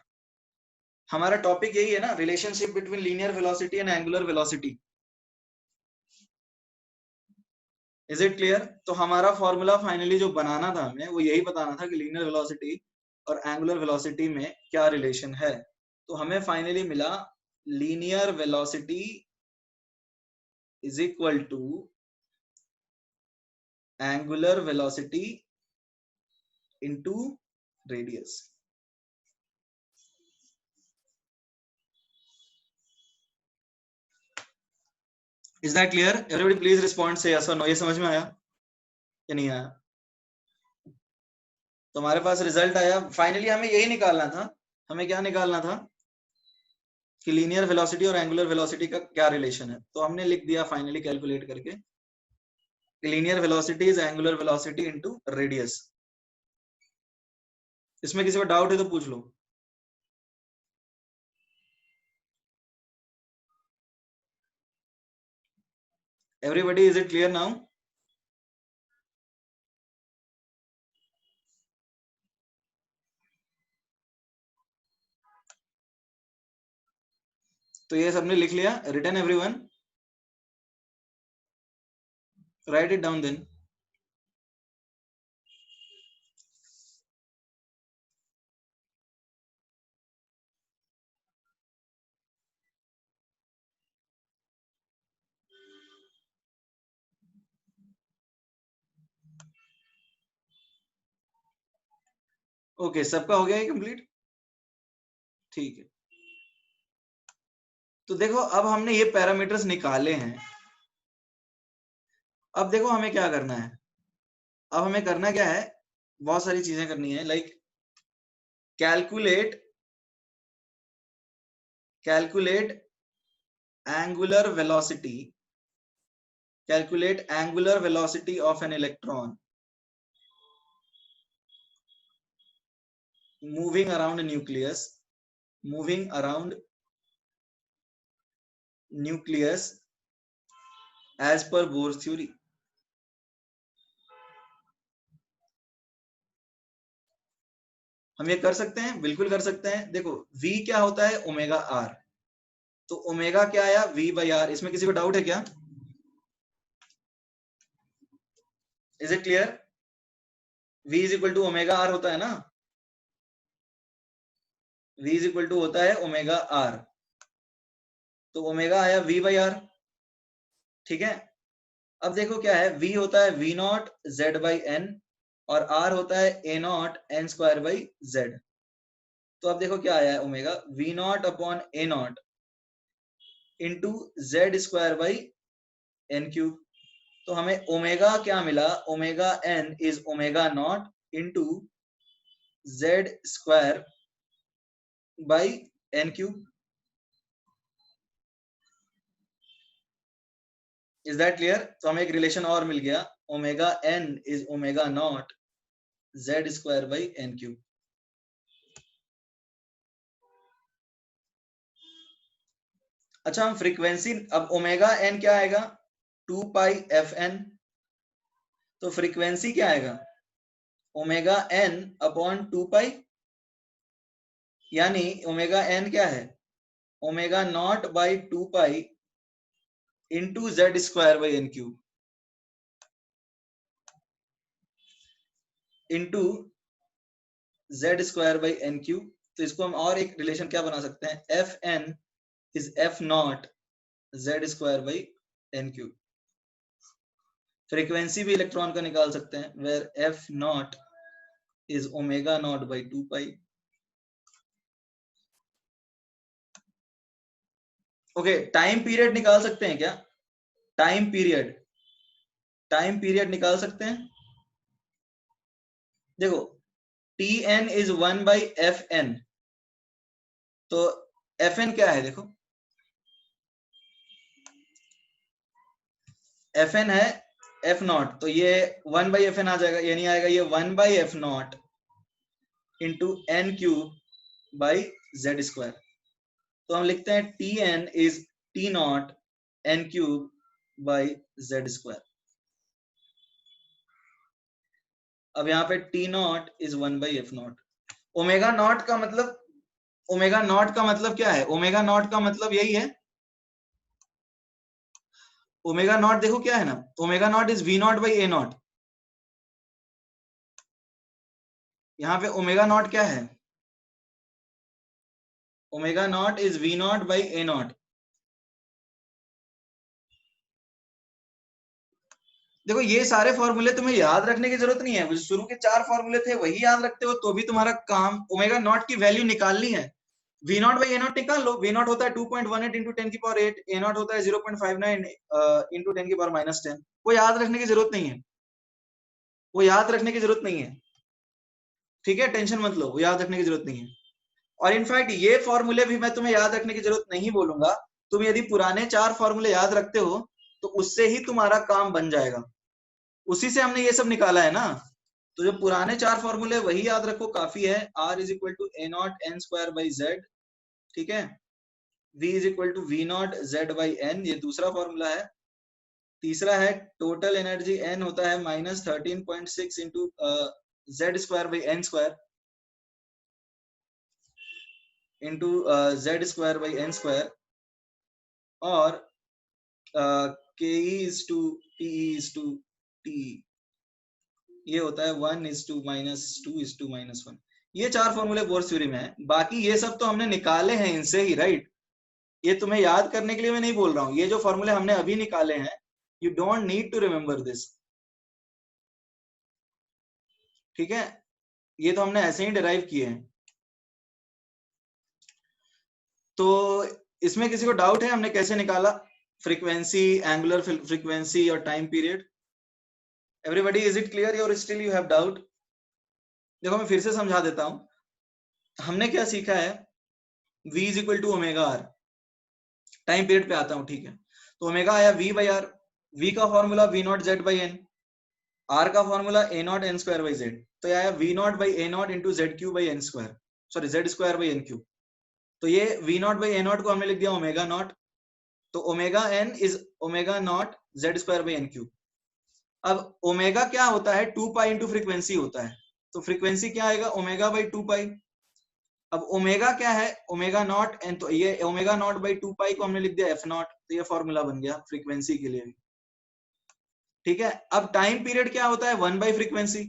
हमारा टॉपिक यही है ना, relationship between linear velocity and angular velocity. Is it clear? तो हमारा फॉर्मूला फाइनली जो बनाना था हमें, वो यही बताना था कि लीनियर वेलोसिटी और एंगुलर वेलोसिटी में क्या रिलेशन है। तो हमें फाइनली मिला linear velocity is equal to angular velocity into radius. Is that clear? Everybody please respond say yes और नो। ये समझ में आया या नहीं आया? तो हमारे पास रिजल्ट आया, फाइनली हमें यही निकालना था। हमें क्या निकालना था कि लीनियर वेलोसिटी और एंगुलर वेलोसिटी का क्या रिलेशन है। तो हमने लिख दिया फाइनली कैलकुलेट करके, linear velocity is angular velocity into radius. इसमें किसी को डाउट है तो पूछ लो। Everybody is it clear now? तो ये सबने लिख लिया, written everyone? Write it down then. Okay, सबका हो गया ये कंप्लीट? ठीक है। तो देखो अब हमने ये पैरामीटर्स निकाले हैं, अब देखो हमें क्या करना है, अब हमें करना क्या है, बहुत सारी चीजें करनी है, like calculate angular velocity, calculate angular velocity of an electron moving around a nucleus as per Bohr's theory. हम ये कर सकते हैं, बिल्कुल कर सकते हैं। देखो v क्या होता है, ओमेगा r, तो ओमेगा क्या आया, v बाई आर। इसमें किसी को डाउट है क्या? Is it clear? v is equal to omega r होता है ना, v इज इक्वल टू होता है ओमेगा r, तो ओमेगा आया v बाई आर, ठीक है। अब देखो क्या है, v होता है v naught z by n और r होता है a naught N square by z। तो अब देखो क्या आया है, omega v naught upon a naught into Z square by n cube. तो हमें ओमेगा क्या मिला, omega n is omega naught into Z square by n cube. Is that clear? तो हमें एक रिलेशन और मिल गया, omega n is omega naught Z square by n cube. अच्छा हम फ्रीक्वेंसी, अब ओमेगा एन क्या आएगा, 2 पाई एफ एन, तो फ्रीक्वेंसी क्या आएगा, ओमेगा एन अपॉन 2 पाई, यानी ओमेगा एन क्या है, omega naught by 2 pi into Z square by n cube into Z square by n cube. तो इसको हम और एक रिलेशन क्या बना सकते हैं, f n is f naught Z square by n cube. Frequency भी इलेक्ट्रॉन का निकाल सकते हैं, where f naught is omega naught by 2 pi. Okay, time period निकाल सकते हैं क्या, टाइम पीरियड निकाल सकते हैं। देखो t n is 1 by f n, तो एफ एन क्या है, देखो एफ एन है एफ नॉट, तो ये 1 बाई एफ एन आ जाएगा, ये नहीं आएगा, ये 1 by f naught into n cube by z square. तो हम लिखते हैं t n is t naught n cube by z square. अब यहाँ पे t naught is 1 by f naught. Omega naught का मतलब, ओमेगा नॉट का मतलब क्या है, ओमेगा नॉट का मतलब यही है, ओमेगा नॉट देखो क्या है ना, omega naught is we naught by a naught. यहाँ पे ओमेगा नॉट क्या है, omega naught is we naught by a naught. देखो ये सारे फॉर्मूले तुम्हें याद रखने की जरूरत नहीं है, शुरू के 4 फॉर्मूले थे वही याद रखते हो तो भी तुम्हारा काम, ओमेगा नॉट की वैल्यू निकालनी है। V naught by a naught निकाल लो, वी नॉट होता है 2.18 इंटू 10 की पावर 8, ए नॉट होता है 0.59 इंटू 10 की पावर -10। वो याद रखने की जरूरत नहीं है, वो याद रखने की जरूरत नहीं है, ठीक है, टेंशन मत लो, वो याद रखने की जरूरत नहीं है। और इनफैक्ट ये फॉर्मूले भी मैं तुम्हें याद रखने की जरूरत नहीं बोलूंगा, तुम यदि पुराने 4 फॉर्मूले याद रखते हो तो उससे ही तुम्हारा काम बन जाएगा, उसी से हमने ये सब निकाला है ना। तो जो पुराने 4 फॉर्मूले वही याद रखो, काफी है। R is equal to A naught N square by z, ठीक है, V is equal to we naught Z by N, ये दूसरा फॉर्मूला है। तीसरा है टोटल एनर्जी N होता है -13.6 into Z square by N square into Z square by N square, और k is to p is to t, ये होता है 1:-2:-1। ये 4 फॉर्मूले बोर्स थ्योरी में है, बाकी ये सब तो हमने निकाले हैं इनसे ही, राइट। ये तुम्हें याद करने के लिए मैं नहीं बोल रहा हूँ, ये जो फॉर्मूले हमने अभी निकाले हैं, you don't need to remember this, ठीक है, ये तो हमने ऐसे ही डिराइव किए हैं। तो इसमें किसी को डाउट है हमने कैसे निकाला फ्रीक्वेंसी, एंगुलर फ्रीक्वेंसी और time period? Everybody, is it clear और स्टिल यू हैव डाउट? देखो मैं फिर से समझा देता हूं। हमने क्या सीखा है, v is equal to omega r. Time period पे आता हूं, ठीक है। तो ओमेगा आया v बाई आर, v का formula v naught Z by n, r का formula a naught N square by Z. तो ये आया v naught by a naught into z cube by N square, sorry z square by N cube. तो ये v naught by a naught को हमने लिख दिया ओमेगा नॉट। तो omega n is omega naught Z square by N cube. अब omega क्या होता है, 2 पाई इंटू फ्रीक्वेंसी होता है। तो फ्रीक्वेंसी क्या आएगा, ओमेगा बाई 2 पाई। अब ओमेगा क्या है, ओमेगा नॉट एन, तो ये ओमेगा नॉट बाई 2 पाई को हमने लिख दिया एफ नॉट। तो ये फॉर्मूला बन गया फ्रीक्वेंसी के लिए भी, ठीक है। अब टाइम पीरियड क्या होता है, 1 बाई फ्रीक्वेंसी,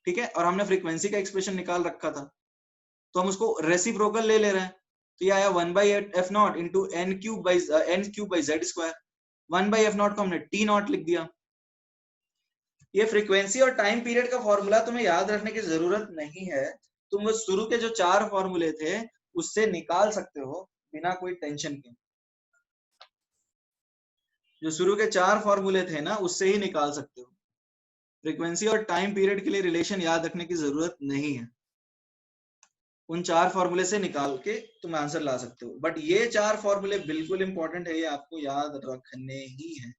ठीक है। और हमने फ्रीक्वेंसी का एक्सप्रेशन निकाल रखा था, तो हम उसको रेसिप्रोकल ले ले रहे हैं। तो ये आया 1 by f naught into n cube by z square. 1 by f naught को हमने टी नॉट लिख दिया। ये फ्रीक्वेंसी और टाइम पीरियड का फॉर्मूला तुम्हें याद रखने की जरूरत नहीं है। तुम वो शुरू के जो 4 फॉर्मूले थे उससे निकाल सकते हो बिना कोई टेंशन के। जो शुरू के 4 फॉर्मूले थे ना, उससे ही निकाल सकते हो। फ्रीक्वेंसी और टाइम पीरियड के लिए रिलेशन याद रखने की जरूरत नहीं है। उन 4 फॉर्मूले से निकाल के तुम आंसर ला सकते हो। बट ये 4 फॉर्मूले बिल्कुल इंपॉर्टेंट है, ये आपको याद रखने ही है।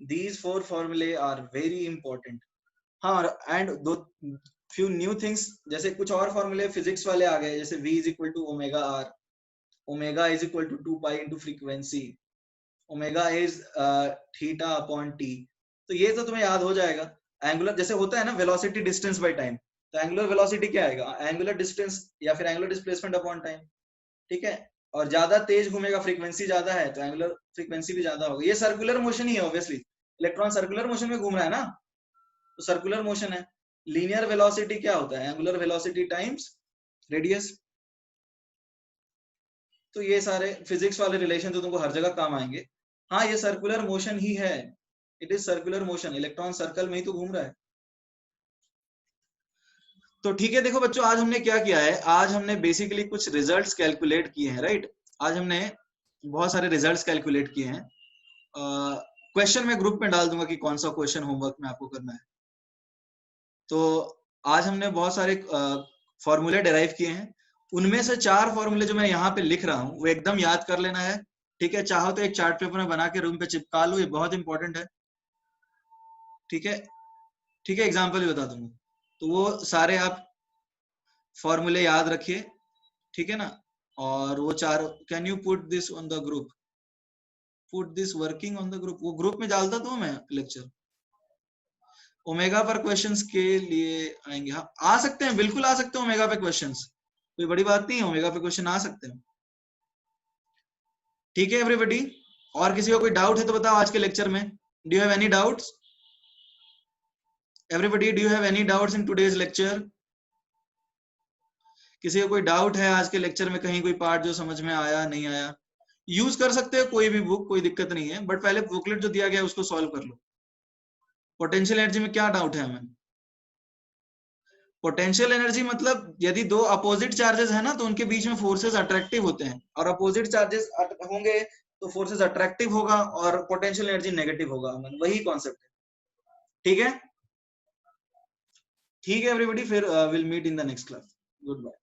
These 4 formulae are very important. हाँ, एंड दो फ्यू न्यू थिंग्स, जैसे कुछ और फॉर्मूले फिजिक्स वाले आ गए, जैसे v is equal to omega r, omega is equal to 2 pi into frequency, omega is theta upon t. तो ये तो तुम्हें याद हो जाएगा। एंगुलर जैसे होता है ना वेलोसिटी डिस्टेंस बाय टाइम, तो एंगुलर वेलोसिटी क्या आएगा, एंगुलर डिस्टेंस या फिर एंगुलर डिस्प्लेसमेंट अपॉन टाइम, ठीक है। और ज्यादा तेज घूमेगा, फ्रीक्वेंसी ज्यादा है तो एंगुलर फ्रीक्वेंसी भी ज्यादा होगी। ये सर्कुलर मोशन ही है ऑब्वियसली, इलेक्ट्रॉन सर्कुलर मोशन में घूम रहा है ना, तो सर्कुलर मोशन है। लीनियर वेलोसिटी क्या होता है, एंगुलर वेलोसिटी टाइम्स रेडियस। तो ये सारे फिजिक्स वाले रिलेशन तो तुमको हर जगह काम आएंगे। हाँ, ये सर्कुलर मोशन ही है, it is circular motion, electron circle में ही तो घूम रहा है। तो ठीक है, देखो बच्चों, आज हमने क्या किया है, आज हमने बेसिकली कुछ रिजल्ट्स कैलकुलेट किए हैं, राइट। आज हमने बहुत सारे रिजल्ट्स कैलकुलेट किए हैं। क्वेश्चन मैं ग्रुप में डाल दूंगा कि कौन सा क्वेश्चन होमवर्क में आपको करना है। तो आज हमने बहुत सारे फॉर्मूले डिराइव किए हैं। उनमें से 4 फॉर्मूले जो मैं यहाँ पे लिख रहा हूँ वो एकदम याद कर लेना है, ठीक है। चाहो तो एक चार्ट पेपर में बना के रूम पे चिपका लो, ये बहुत इंपॉर्टेंट है, ठीक है। ठीक है, एग्जाम्पल भी बता दूंगा। तो वो सारे आप फॉर्मूले याद रखिए, ठीक है ना। और वो 4, can you put this on the group, put this working on the group, वो ग्रुप में डालता तो मैं लेक्चर। ओमेगा पर क्वेश्चंस के लिए आएंगे, हाँ आ सकते हैं, बिल्कुल आ सकते हैं ओमेगा पे क्वेश्चंस, कोई बड़ी बात नहीं है, ओमेगा पे क्वेश्चन आ सकते हैं, ठीक है एवरीबॉडी। और किसी को कोई डाउट है तो बताओ आज के लेक्चर में, do you have any doubts everybody, do you have any doubts in today's lecture? किसी को कोई डाउट है आज के लेक्चर में, कहीं कोई पार्ट जो समझ में आया नहीं आया? यूज कर सकते हो कोई भी बुक, कोई दिक्कत नहीं है, बट पहले बुकलेट जो दिया गया है उसको सॉल्व कर लो। पोटेंशियल एनर्जी में क्या डाउट है हमें? पोटेंशियल एनर्जी मतलब यदि दो अपोजिट चार्जेस है ना, तो उनके बीच में फोर्सेस अट्रैक्टिव होते हैं, और अपोजिट चार्जेस होंगे तो फोर्सेस अट्रैक्टिव होगा और पोटेंशियल एनर्जी नेगेटिव होगा, वही कॉन्सेप्ट है, ठीक है। ठीक है एवरीबॉडी, फिर will meet in the next class, good bye.